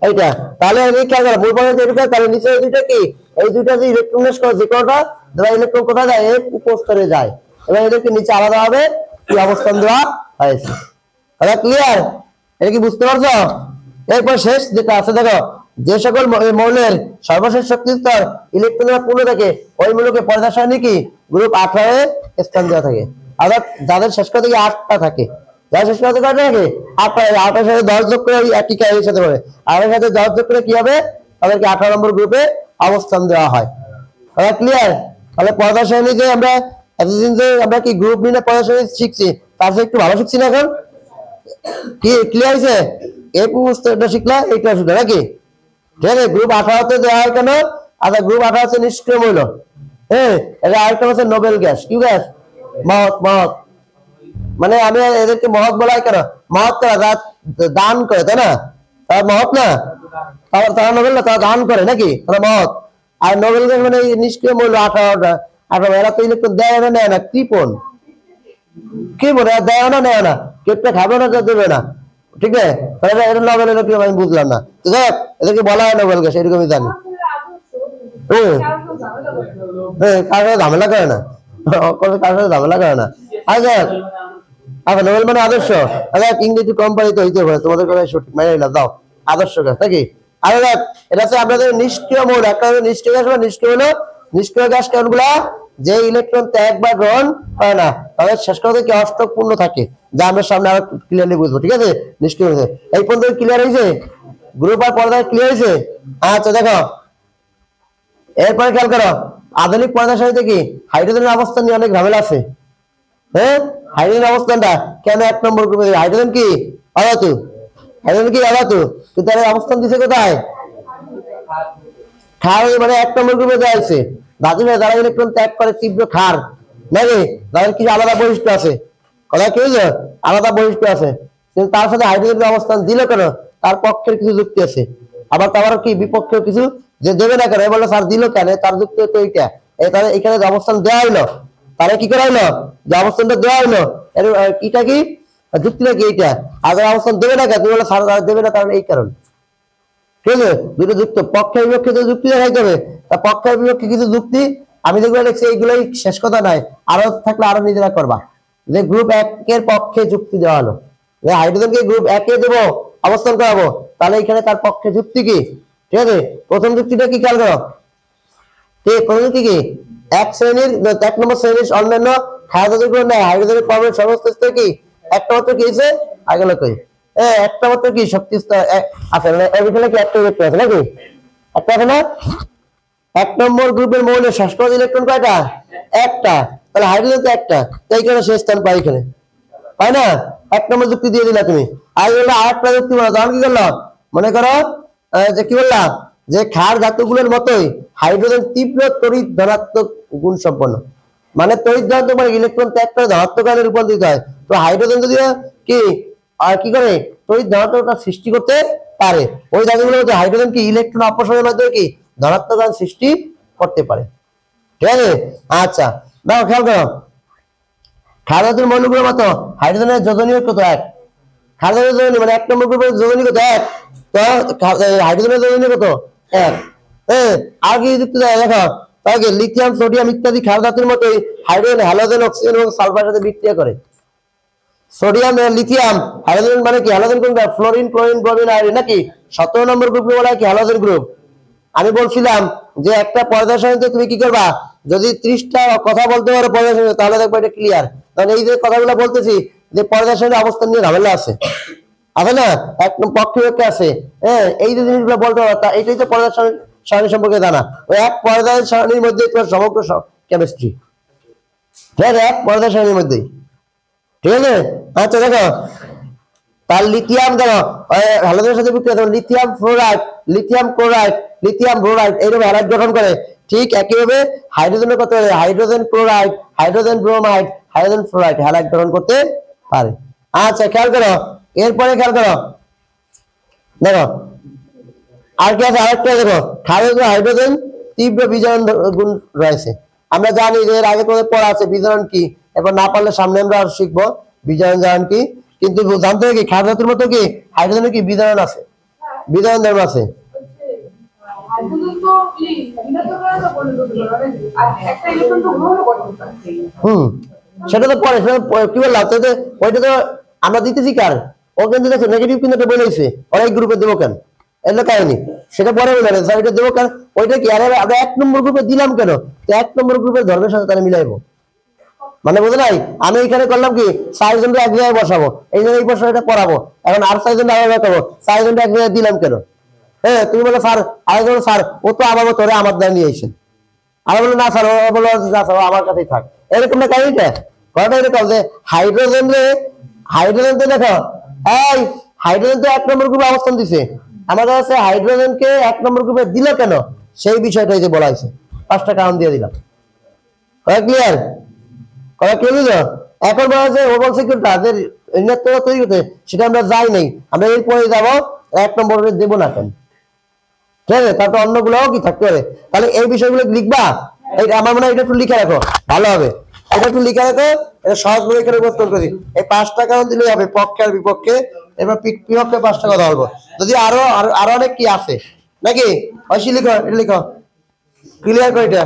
এইটা, তাহলে এই কি হবে? মূল পদার্থ এইটা, তাহলে নিচে এই দুইটা কি, এই দুইটা যে ইলেকট্রন বিন্যাস করে যে কোনটা দেওয়া ইলেকট্রন কোথায় যায়? এফ উপস্তরে যায়, এবং এদেরকে নিচে আলাদা ভাবে কি অবস্থান দেওয়া হয়েছে। কথা ক্লিয়ার? এটা কি বুঝতে পারছো? এরপর শেষ যেটা আছে দেখো, যে সকল মৌলের সর্বশেষ শক্তি স্তর ইলেকট্রনের পূর্ণ থাকে ওই মৌলকে পর্দা সারণী কি গ্রুপ 18 এ স্থান দেওয়া থাকে। অর্থাৎ যাদের শেষ করতে গিয়ে 8টা থাকে, যাদের শেষ করতে কয়টা থাকে? 8টা। 8টার সাথে 10 যোগ করে একই কাজের সাথে করে, আর এর সাথে 10 যোগ করে কি হবে? তাদেরকে 18 নম্বর গ্রুপে অবস্থান দেওয়া হয়। কথা ক্লিয়ার? তাহলে পর্দা সারণী যে আমরা এতদিন যে আমরা কি গ্রুপ নিয়ে পর্দা সারণী শিখছি, তার সাথে একটু ভালো শিখছি না এখন? কি ক্লিয়ার হয়েছে? এই পুস্তকটা শিখলা, এইটা শুধু নাকি? ঠিক আছে, গ্রুপ 18 তে দেওয়া হয় কেন? আচ্ছা গ্রুপ 18 হচ্ছে নিষ্ক্রিয় মৌল, হ্যাঁ, এটা আরেকটা হচ্ছে নোবেল গ্যাস। কি গ্যাস? মহৎ। মানে আমি এদেরকে মহৎ বলা হয় কেন? মহৎ কারা? দান করে, তাই না? তারা মহৎ না? তারা নোবেল না, তারা দান করে নাকি? তারা মহৎ। আর নোবেল গ্যাস মানে নিষ্ক্রিয় মৌল 18টা। এরা তো ইলেকট্রন দেয় না, নেয় না, কৃপণ। কি বলে দেয় না, নেয় না, কেকটা খাবে না, দেবে না, ঠিক আছে? তাহলে এটা নোবেল এরকম আমি বুঝলাম না। তো দেখ এদেরকে বলা হয় নোবেল গ্যাস, এরকমই জানি। কারো ঝামেলা করে না। কোনো কারোর সাথে ঝামেলা করে না। আচ্ছা আচ্ছা নোবেল মানে আদর্শ, আচ্ছা ইংরেজি কম পারি তো হইতে পারে তোমাদের কথা সঠিক মানে নিলাম, দাও আদর্শ গ্যাস নাকি। আর এটা হচ্ছে আপনাদের নিষ্ক্রিয় মৌল, একটা নিষ্ক্রিয় গ্যাস বা নিষ্ক্রিয় হলো নিষ্ক্রিয় গ্যাস কোনগুলা যে ইলেকট্রন ত্যাগ বা গ্রহণ করে না, তাদের শেষ করতে কি অষ্টক পূর্ণ থাকে, যা আমরা সামনে আরো ক্লিয়ারলি বুঝবো, ঠিক আছে। নিষ্ক্রিয় হয়েছে এই পর্যন্ত ক্লিয়ার হয়েছে, গ্রুপ আর পর্দায় ক্লিয়ার হয়েছে। আচ্ছা দেখো এরপরে খেয়াল করো, আধুনিক পর্দা সারিতে কি হাইড্রোজেনের অবস্থান নিয়ে অনেক ঝামেলা আছে। হ্যাঁ হাইড্রোজেন অবস্থানটা কেন 1 নম্বর গ্রুপে, হাইড্রোজেন কি অধাতু, হাইড্রোজেন কি অধাতু, কিন্তু তার অবস্থান দিছে কোথায়, ক্ষার, মানে 1 নম্বর গ্রুপে দেওয়া হয়েছে। ধাতু যারা ইলেকট্রন ত্যাগ করে তীব্র ক্ষার নাকি, তাদের কিছু আলাদা বৈশিষ্ট্য আছে, কথা কি হয়েছে, আলাদা বৈশিষ্ট্য আছে, কিন্তু তার সাথে হাইড্রোজেনের অবস্থান দিল কেন, তার পক্ষের কিছু যুক্তি আছে, আবার তার কি বিপক্ষেও কিছু যে দেবে না কেন, বললো স্যার দিল কেন, তার যুক্তি হতো এইটা, তাহলে এখানে যে অবস্থান দেওয়া হইলো, তাহলে কি করা হইলো, যে অবস্থানটা দেওয়া হইলো এর এটা কি যুক্তিটা কি এইটা, আর অবস্থান দেবে না কেন, তুমি বলো স্যার দেবে না কারণ এই কারণ, ঠিক আছে। দুটো যুক্ত পক্ষের বিপক্ষে যে যুক্তি দেখাইতে হবে, তা পক্ষের বিপক্ষে কিছু যুক্তি আমি যেগুলো লিখছি এইগুলোই শেষ কথা নয়, আরো থাকলে আরো নিজেরা করবা। যে গ্রুপ 1 এর পক্ষে যুক্তি দেওয়া হলো, যে হাইড্রোজেনকে গ্রুপ 1 এ দেবো অবস্থান করাবো, তাহলে এখানে তার পক্ষে যুক্তি কি, ঠিক আছে। প্রথম যুক্তিটা কি খেয়াল করো, প্রথম যুক্তি কি, 1 নম্বর শ্রেণীর অন্যান্য হাইড্রোজেন নেয় হাইড্রোজেনের কর্মের সমস্ত স্তর কি একটা মাত্র কি হয়েছে আগে লোকই, একটা মাত্র কি শক্তি স্তর আছে, মানে এখানে কি একটা ইলেকট্রন আছে নাকি, একটা আছে না। 1 নম্বর গ্রুপের মৌলের ষষ্ঠ ইলেকট্রন কয়টা, একটা, তাহলে হাইড্রোজেন তো একটা, তাই এখানে শেষ স্থান পাই এখানে, তাই না। 1 নম্বর যুক্তি দিয়ে দিলা তুমি। আর বললো আরেকটা যুক্তি বলো, তখন কি করলো, মনে করো যে কি বললাম, যে ক্ষার ধাতুগুলোর মতোই হাইড্রোজেন তীব্র তড়িৎ ধনাত্মক গুণ সম্পন্ন, মানে তড়িৎ ধনাত্মক মানে ইলেকট্রন ত্যাগ করে ধনাত্মক আয়নে রূপান্তরিত হয়, তো হাইড্রোজেন যদি কি আর কি করে তড়িৎ ধনাত্মকতা সৃষ্টি করতে পারে, ওই ধাতুগুলোর মধ্যে হাইড্রোজেন কি ইলেকট্রন অপসারণের মাধ্যমে কি ধনাত্মক আয়ন সৃষ্টি করতে পারে, ঠিক আছে। আচ্ছা দাও খেয়াল করো, ক্ষার ধাতুর মৌলগুলোর মতো হাইড্রোজেনের যোজনীয় কত 1, হাইড্রোজেনের যোজনী মানে 1 নম্বর গ্রুপের যোজনী কত 1, তো হাইড্রোজেনের যোজনী কত 1, আর কি যুক্তি দেয় দেখো, তাহলে লিথিয়াম সোডিয়াম ইত্যাদি ক্ষার ধাতুর মতোই হাইড্রোজেন হ্যালোজেন অক্সিজেন এবং সালফারের সাথে বিক্রিয়া করে। সোডিয়াম লিথিয়াম হ্যালোজেন মানে কি, হ্যালোজেন কোনটা, ফ্লোরিন ক্লোরিন ব্রোমিন আয়োডিন নাকি, 17 নম্বর গ্রুপকে বলা হয় কি হ্যালোজেন গ্রুপ। আমি বলছিলাম যে একটা পর্দা সারণীতে তুমি কি করবা, যদি 30টা কথা বলতে পারো পর্দা সারণী, তাহলে দেখবে এটা ক্লিয়ার। তাহলে এই যে কথাগুলো বলতেছি যে পর্দা সারণীর অবস্থান নিয়ে ঝামেলা আছে, আছে না, একদম পক্ষে পক্ষে আছে, এই যে জিনিসগুলো বলতে পারো, এটাই তো পর্দা সারণী সম্পর্কে জানা। ওই এক পর্দা সারণীর মধ্যে তোমার সমগ্র কেমিস্ট্রি, ঠিক আছে, এক পর্দা সারণীর মধ্যেই, ঠিক আছে। আচ্ছা দেখো তার লিথিয়াম দেখো হ্যালোজেনের সাথে বিক্রিয়া, lithium fluoride, lithium chloride, lithium bromide এইরকম হ্যালাইড গঠন করে, ঠিক একইভাবে হাইড্রোজেনের কত hydrogen chloride, hydrogen bromide, hydrogen fluoride halide গঠন করতে পারে। আচ্ছা খেয়াল করো, এরপরে খেয়াল করো দেখো আর কি আছে, আরেকটা দেখো হাইড্রোজেন তীব্র বিজারণ গুণ রয়েছে, আমরা জানি যে এর আগে তোমাদের পড়া আছে বিজারণ কি, এরপর না পারলে সামনে আমরা শিখবো বিজারণ জারণ কি, কিন্তু জানতে হবে কি ক্ষার ধাতুর মতো কি হাইড্রোজেনের কি বিজারণ আছে, বিজারণ ধর্ম আছে। সেটা তো পরে কি বললাম, ওইটা তো আমরা দিতেছি কার, ও কিন্তু দেখো নেগেটিভ কিন্তু বলেছে অনেক গ্রুপে দেবো কেন, এগুলো কাহিনী সেটা পরে বলে স্যার এটা দেবো কেন, ওইটা কি আরে আমরা 1 নম্বর গ্রুপে দিলাম কেন, তো 1 নম্বর গ্রুপের ধর্মের সাথে তারা মিলাইবো, মানে বুঝে নাই, আমি এখানে করলাম কি 4 জনকে এক জায়গায় বসাবো, এই জন্য এই প্রশ্নটা পড়াবো, এখন আর 4 জন আলাদা করবো, 4 জনকে এক জায়গায় দিলাম কেন, তুমি বলো স্যার আরেকজন স্যার ও তো আমার মতো আমার দ্বারা নিয়ে এসেছেন, আমি বলো না স্যার, ও বলো না স্যার আমার কাছেই থাক, এরকম না কাহিনীটা কথাটা এরকম যে হাইড্রোজেন তো দেখো এই হাইড্রোজেন তো 1 নম্বর গ্রুপে অবস্থান দিছে, আমার কাছে হাইড্রোজেনকে 1 নম্বর গ্রুপে দিল কেন সেই বিষয়টাই যে বলা হয়েছে, 5টা কারণ দিয়ে দিলাম, ক্লিয়ার কথা ক্লিয়ার। এখন বলা হচ্ছে ও বলছে কি তাদের তৈরি করতে, সেটা আমরা যাই নাই, আমরা এরপরে যাবো 1 নম্বরে দেবো না কেন, ঠিক আছে, তারপর অন্যগুলোও কি থাকতে পারে, তাহলে এই বিষয়গুলো লিখবা, আমার মনে হয় এটা একটু লিখে রাখো ভালো হবে, এটা একটু লিখে রাখো, এটা সহজ করে এখানে উপস্থাপন করি, এই 5টা কারণ দিলেই হবে পক্ষে আর বিপক্ষে, এবার বিপক্ষে 5টা কথা বলবো, যদি আরো আরো অনেক কি আছে নাকি, ঐশী লিখো, এটা লিখো ক্লিয়ার করে এটা।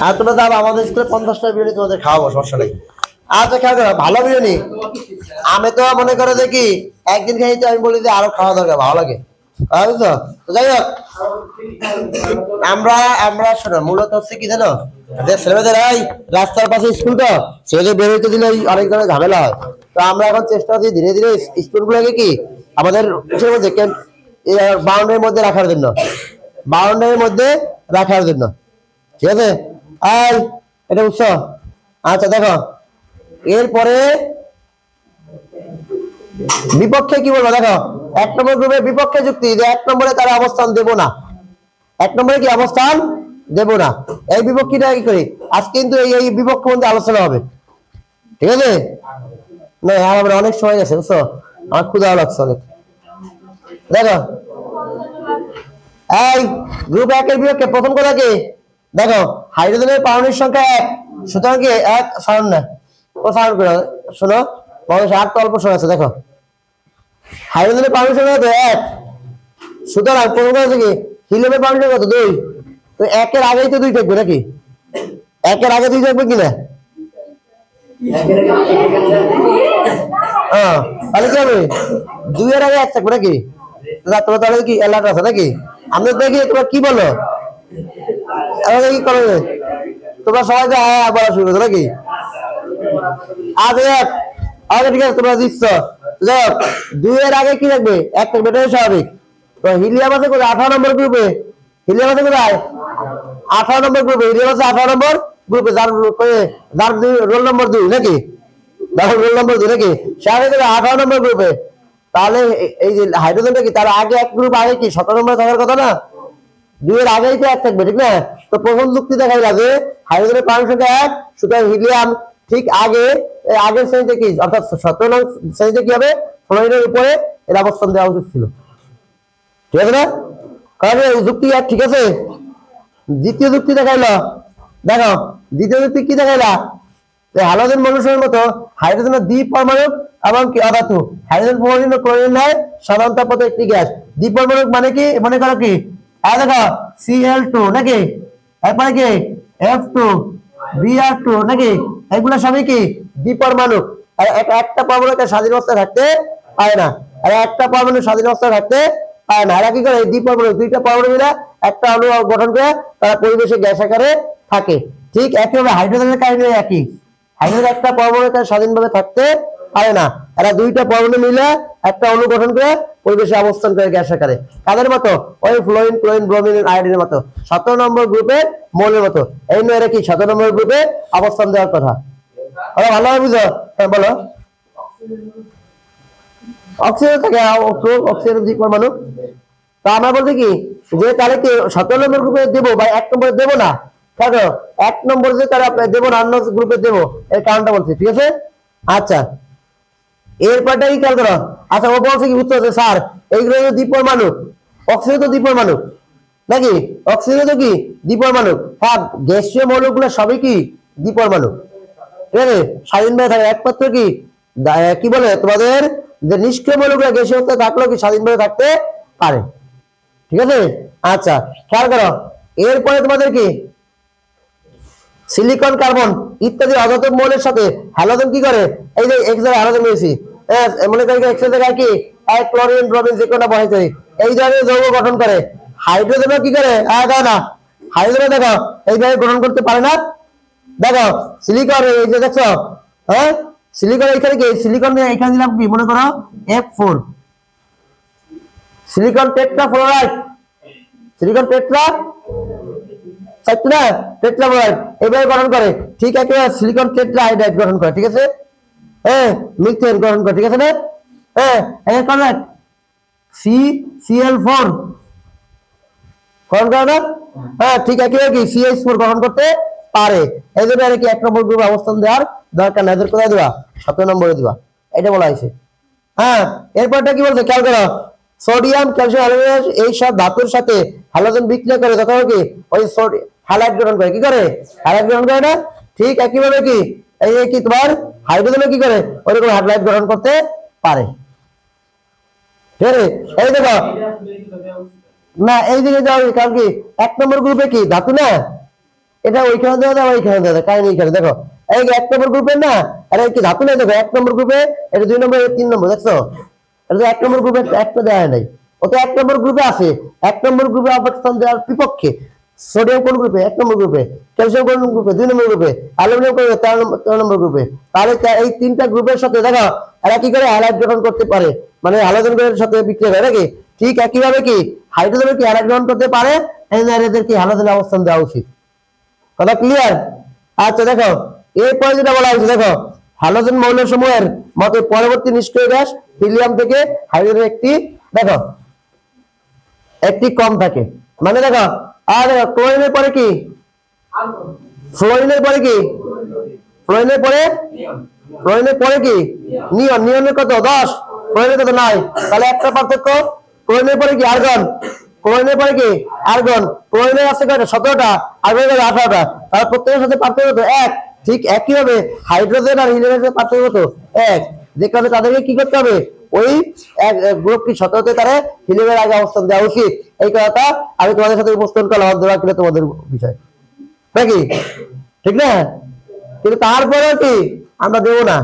আর তোমরা যাবো আমাদের স্কুলে 50টা বিরিয়ানি তোমাদের খাওয়াবো, সমস্যা নেই। আচ্ছা খাওয়া দাও ভালো বিরিয়ানি। আমি তো মনে করে দেখি একদিন খাই তো আমি বলি যে আরো খাওয়া দরকার, ভালো লাগে, বুঝছো? তো যাই হোক, আমরা আমরা শোনো মূলত হচ্ছে কি জানো, যে ছেলেমেয়েদের এই রাস্তার পাশে স্কুল তো ছেলেদের বের হইতে দিলে অনেক ধরনের ঝামেলা হয়। তো আমরা এখন চেষ্টা করছি ধীরে ধীরে স্কুলগুলোকে কি আমাদের বাউন্ডারির মধ্যে রাখার জন্য, বাউন্ডারির মধ্যে রাখার জন্য, ঠিক আছে? এই এটা বুঝছো? আচ্ছা দেখো, এরপরে বিপক্ষে কি বলবো দেখো, 1 নম্বর গ্রুপের বিপক্ষে যুক্তি যে 1 নম্বরে তারা অবস্থান দেব না, 1 নম্বরে কি অবস্থান দেব না, এই বিপক্ষীটা কি করি আজকে কিন্তু এই বিপক্ষ মধ্যে আলোচনা হবে, ঠিক আছে? না আমার অনেক সময় গেছে বুঝছো, আমার ক্ষুধা লাগছে অনেক। দেখো এই গ্রুপ 1 এর বিপক্ষে প্রথম কথা কি দেখো, হাইড্রোজেনের পারমাণবিক সংখ্যা 1, সুতরাং কি 1 সাউন্ড না ও সাউন্ড করে শোনো, মানুষ আর তো অল্প সময় আছে। দেখো হাইড্রোজেনের পারমাণবিক সংখ্যা কত 1, সুতরাং প্রথম কথা কি হিলিয়ামের পারমাণবিক সংখ্যা কত 2, তো 1 এর আগেই তো 2 থাকবে নাকি, 1 এর আগে 2 থাকবে কিনা? হ্যাঁ তাহলে কি হবে 2 এর আগে 1 থাকবে নাকি? তোমরা তাহলে কি অ্যালার্ট আছে নাকি? আমরা দেখি তোমরা কি বলো, আমাদের কি করো তোমরা সবাইকে হ্যাঁ বলা শুরু করছো নাকি? আচ্ছা আচ্ছা ঠিক আছে তোমরা দিচ্ছ, 2 এর আগে কি থাকবে 1 থাকবে, এটাই স্বাভাবিক। তো হিলিয়াম আছে কোথায় 18 নম্বর গ্রুপে, হিলিয়াম আছে কোথায় 18 নম্বর গ্রুপে, হিলিয়াম আছে 18 নম্বর গ্রুপে, যার রোল নম্বর 2 নাকি, দেখো রোল নম্বর 2 নাকি, স্বাভাবিক 18 নম্বর গ্রুপে। তাহলে এই যে হাইড্রোজেনটা কি তার আগে 1 গ্রুপ আগে কি 17 নম্বরে থাকার কথা না, 2 এর আগেই তো 1 থাকবে, ঠিক না? তো প্রথম যুক্তি দেখাইলা যে হাইড্রোজেনের পারমাণবিক সংখ্যা 1, সুতরাং হিলিয়াম ঠিক আগে আগের শ্রেণীতে কি অর্থাৎ 17 নং শ্রেণীতে কি হবে ফ্লোরিনের উপরে এর অবস্থান দেওয়া উচিত ছিল, ঠিক আছে না? কারণ এই যুক্তি আর ঠিক আছে। দ্বিতীয় যুক্তি দেখাইলো, দেখো দ্বিতীয় যুক্তি কি দেখাইলা, যে হ্যালোজেন মৌলের মতো হাইড্রোজেনের দ্বিপরমাণুক এবং কি অধাতু, হাইড্রোজেন ফ্লোরিন ও ক্লোরিন নয় সাধারণ তাপমাত্রায় একটি গ্যাস। দ্বিপরমাণুক মানে কি মনে করো কি দেখো Cl2 নাকি, এরপরে কি F2 Br2 নাকি, এগুলো সবই কি দ্বিপরমাণুক। আর একটা পরমাণুকে স্বাধীন অবস্থায় থাকতে পারে না, আর একটা পরমাণু স্বাধীন অবস্থায় থাকতে পারে না। এরা কি করে দ্বিপরমাণু, 2টা পরমাণু মিলে একটা অণু গঠন করে তারা পরিবেশে গ্যাস আকারে থাকে। ঠিক একইভাবে হাইড্রোজেনের কাহিনী একই, হাইড্রোজেন একটা পরমাণুকে স্বাধীনভাবে থাকতে পারে না, এরা 2টা পরমাণু মিলে একটা অণু গঠন করে পরিবেশে অবস্থান করে গ্যাস আকারে। কাদের মতো? ওই ফ্লোরিন ক্লোরিন ব্রোমিন আয়োডিনের মতো 17 নম্বর গ্রুপের মৌলের মতো। এই নয় এরা কি 17 নম্বর গ্রুপে অবস্থান দেওয়ার কথা। ভালোভাবে বুঝো, হ্যাঁ বলো। অক্সিজেন থাকে, অক্সিজেন দ্বিপরমাণু। তো আমরা বলতে কি যে তাহলে কি 17 নম্বর গ্রুপে দেবো বা 1 নম্বরে দেবো না, দেখো 1 নম্বর যে তাহলে আপনার দেবো না, অন্য গ্রুপে দেবো, এর কারণটা বলছি, ঠিক আছে? আচ্ছা এরপরটা কি খেয়াল করো। আচ্ছা ও বলছে কি বুঝতে পারছে স্যার এইগুলো দ্বিপরমাণু, অক্সিজেন তো দ্বিপরমাণু নাকি, অক্সিজেন তো কি দ্বিপরমাণু, হ্যাঁ গ্যাসীয় মৌলগুলো সবই কি দ্বিপরমাণু, ঠিক আছে? স্বাধীনভাবে থাকে, একমাত্র কি কি বলে তোমাদের যে নিষ্ক্রিয় মৌলগুলো গ্যাসীয় অবস্থায় থাকলেও কি স্বাধীনভাবে থাকতে পারে, ঠিক আছে? আচ্ছা খেয়াল করো, এরপরে তোমাদের কি সিলিকন কার্বন ইত্যাদি অধাতব মৌলের সাথে হ্যালোজেন কি করে, এই যে এক্স এর হ্যালোজেন রয়েছে, মনে করি এক্স এর জায়গায় কি ক্লোরিন ব্রোমিন যে কোনটা বসাইতে হয়, এই ধরনের যৌগ গঠন করে। হাইড্রোজেনও কি করে না, হাইড্রোজেন দেখো এইভাবে গ্রহণ করতে পারে না। দেখো সিলিকন এই যে দেখছো, হ্যাঁ সিলিকন এখানে কি সিলিকন এখানে দিলাম কি মনে করো F4, সিলিকন টেট্রাফ্লোরাইড, সিলিকন টেট্রাফ্লোরাইড এভাবে গঠন করে। ঠিক আছে সিলিকন টেট্রাহাইড্রাইড গঠন করে, ঠিক আছে? হ্যাঁ মিথেন গঠন করে, ঠিক আছে না? হ্যাঁ কারেক্ট, CCl4 গঠন করে না? হ্যাঁ ঠিক আছে কি CH4 গঠন করতে পারে। এই জন্য আর কি 1 নম্বর গ্রুপে অবস্থান দেওয়ার দরকার নাই, এদের কোথায় দিবা 17 নম্বরে দিবা, এটা বলা হয়েছে। হ্যাঁ এরপরটা কি বলছে খেয়াল করো, সোডিয়াম ক্যালসিয়াম অ্যালুমিনিয়াম এই সব ধাতুর সাথে হ্যালোজেন বিক্রিয়া করে তখন কি ওই হ্যালাইড গ্রহণ করে, কি করে হ্যালাইড গ্রহণ করে না? ঠিক একইভাবে কি এই কি তোমার হাইড্রোজেনও কি করে ওইরকম হ্যালাইড গ্রহণ করতে পারে, ঠিক আছে? এই দেখো না এইদিকে যাও, কারণ কি 1 নম্বর গ্রুপে কি ধাতু না, এটা ওইখানে দেওয়া যায়, ওইখানে দেওয়া যায়, কারণ এইখানে দেখো এই 1 নম্বর গ্রুপের না, আরে কি ধাতু নাই, দেখো 1 নম্বর গ্রুপে, এটা 2 নম্বর, 3 নম্বর, দেখছো এটা তো 1 নম্বর গ্রুপে একটা দেওয়া নাই, ও তো 1 নম্বর গ্রুপে আছে। 1 নম্বর গ্রুপে অবস্থান দেওয়ার বিপক্ষে সোডিয়াম কোন গ্রুপে? 1 নম্বর গ্রুপে। ক্যালসিয়াম কোন গ্রুপে? 2 নম্বর গ্রুপে। অ্যালুমিনিয়াম কোন 3 নম্বর গ্রুপে। তাহলে এই তিনটা গ্রুপের সাথে দেখো এরা কি করে হ্যালাইড গঠন করতে পারে, মানে হ্যালোজেনের সাথে বিক্রিয়া করে নাকি? ঠিক একইভাবে কি হাইড্রোজেনের কি হ্যালাইড গ্রহণ করতে পারে, এদের কি হ্যালোজেনের অবস্থান দেওয়া উচিত। কথা ক্লিয়ার? আচ্ছা দেখো এরপরে যেটা বলা হয়েছে, দেখো হ্যালোজেন মৌল সমূহের মতে পরবর্তী নিষ্ক্রিয় গ্যাস হিলিয়াম থেকে হাইড্রোজেন একটি কম থাকে, মানে দেখো আর ক্লোরিনের পরে কি ফ্লোরিনের পরে কি ফ্লোরিনের পরে কি নিয়ন, নিয়নের কত 10, ফ্লোরিনের কত নাই, তাহলে একটা পার্থক্য। ক্লোরিনের পরে কি আর্গন, ক্লোরিনের পরে কি আর্গন, ক্লোরিনের আছে কয়টা 17টা, আর্গনের 18টা, তাহলে প্রত্যেকের সাথে পার্থক্য কত 1। ঠিক একইভাবে হাইড্রোজেন আর হিলিয়ামের সাথে পার্থক্য কত 1, যে কারণে তাদেরকে কি করতে হবে, ওই গ্রুপ কি 17তে তারা হিলিয়ামের আগে অবস্থান দেওয়া উচিত। এই কথাটা আমি তোমাদের সাথে উপস্থাপন করলাম, দেওয়া কিনা তোমাদের বিষয় নাকি, ঠিক না? কিন্তু তারপরে কি আমরা দেবো না।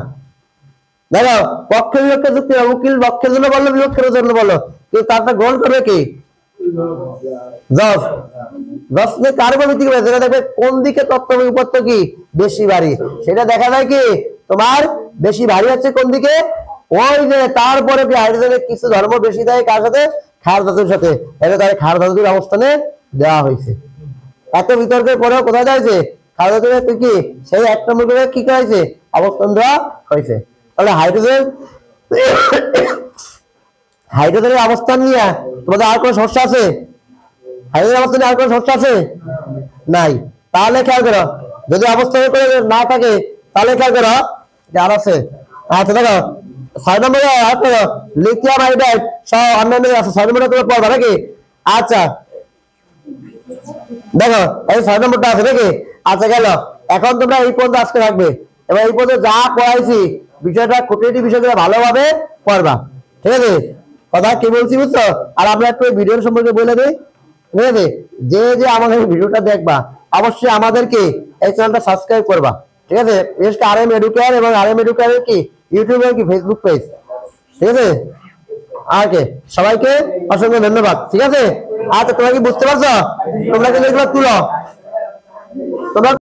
দেখো পক্ষে বিপক্ষে যুক্তি, উকিল পক্ষের জন্য বললো, বিপক্ষের জন্য বললো, কিন্তু তারটা গ্রহণ করবে কি জজ। জজ কার উপর ভিত্তি করে? যেটা দেখবে কোন দিকে তত্ত্ব উপত্য কি বেশি ভারী, সেটা দেখা যায় কি তোমার বেশি ভারী হচ্ছে কোন দিকে, ওই যে তারপরে কি হাইড্রোজেনের কিছু ধর্ম বেশি দেয় কার সাথে, ক্ষার ধাতুর সাথে, এটা তার ক্ষার ধাতুর অবস্থানে দেওয়া হয়েছে। এত বিতর্কের পরেও কোথায় যাইছে, ক্ষার ধাতুর কি সেই 1 নম্বর করে কি করেছে অবস্থান দেওয়া হয়েছে। তাহলে হাইড্রোজেনের অবস্থান নিয়ে তোমাদের আর কোনো সমস্যা আছে? হাইড্রোজেনের অবস্থানে আর কোনো সমস্যা আছে? নাই। তাহলে খেয়াল করো, যদি অবস্থান করে না থাকে তাহলে খেয়াল করো আর আছে। আচ্ছা দেখো 6 নম্বরে লিথিয়াম আয়োডাইড সহ অন্যান্য আছে, 6 নম্বরে তুমি পড়বা নাকি? আচ্ছা দেখো এই 6 নম্বরটা আছে নাকি? আচ্ছা গেল, এখন তোমরা এই পর্যন্ত আজকে রাখবে, এবার এই পর্যন্ত যা পড়াইছি বিষয়টা খুঁটিনাটি বিষয়গুলো ভালোভাবে পড়বা, ঠিক আছে? কথা কি বলছি বুঝছো? আর আমরা একটু ভিডিওর সম্পর্কে বলে দিই, ঠিক আছে? যে যে আমাদের ভিডিওটা দেখবা অবশ্যই আমাদেরকে এই চ্যানেলটা সাবস্ক্রাইব করবা, ঠিক আছে? বিশেষ করে RM এডুকেয়ার এবং RM এডুকেয়ারের কি ইউটিউব এবং কি ফেসবুক পেজ, ঠিক আছে? আর কে সবাইকে অসংখ্য ধন্যবাদ, ঠিক আছে? আচ্ছা তোমরা কি বুঝতে পারছো? তোমরা কিন্তু এগুলো তুলো, তোমরা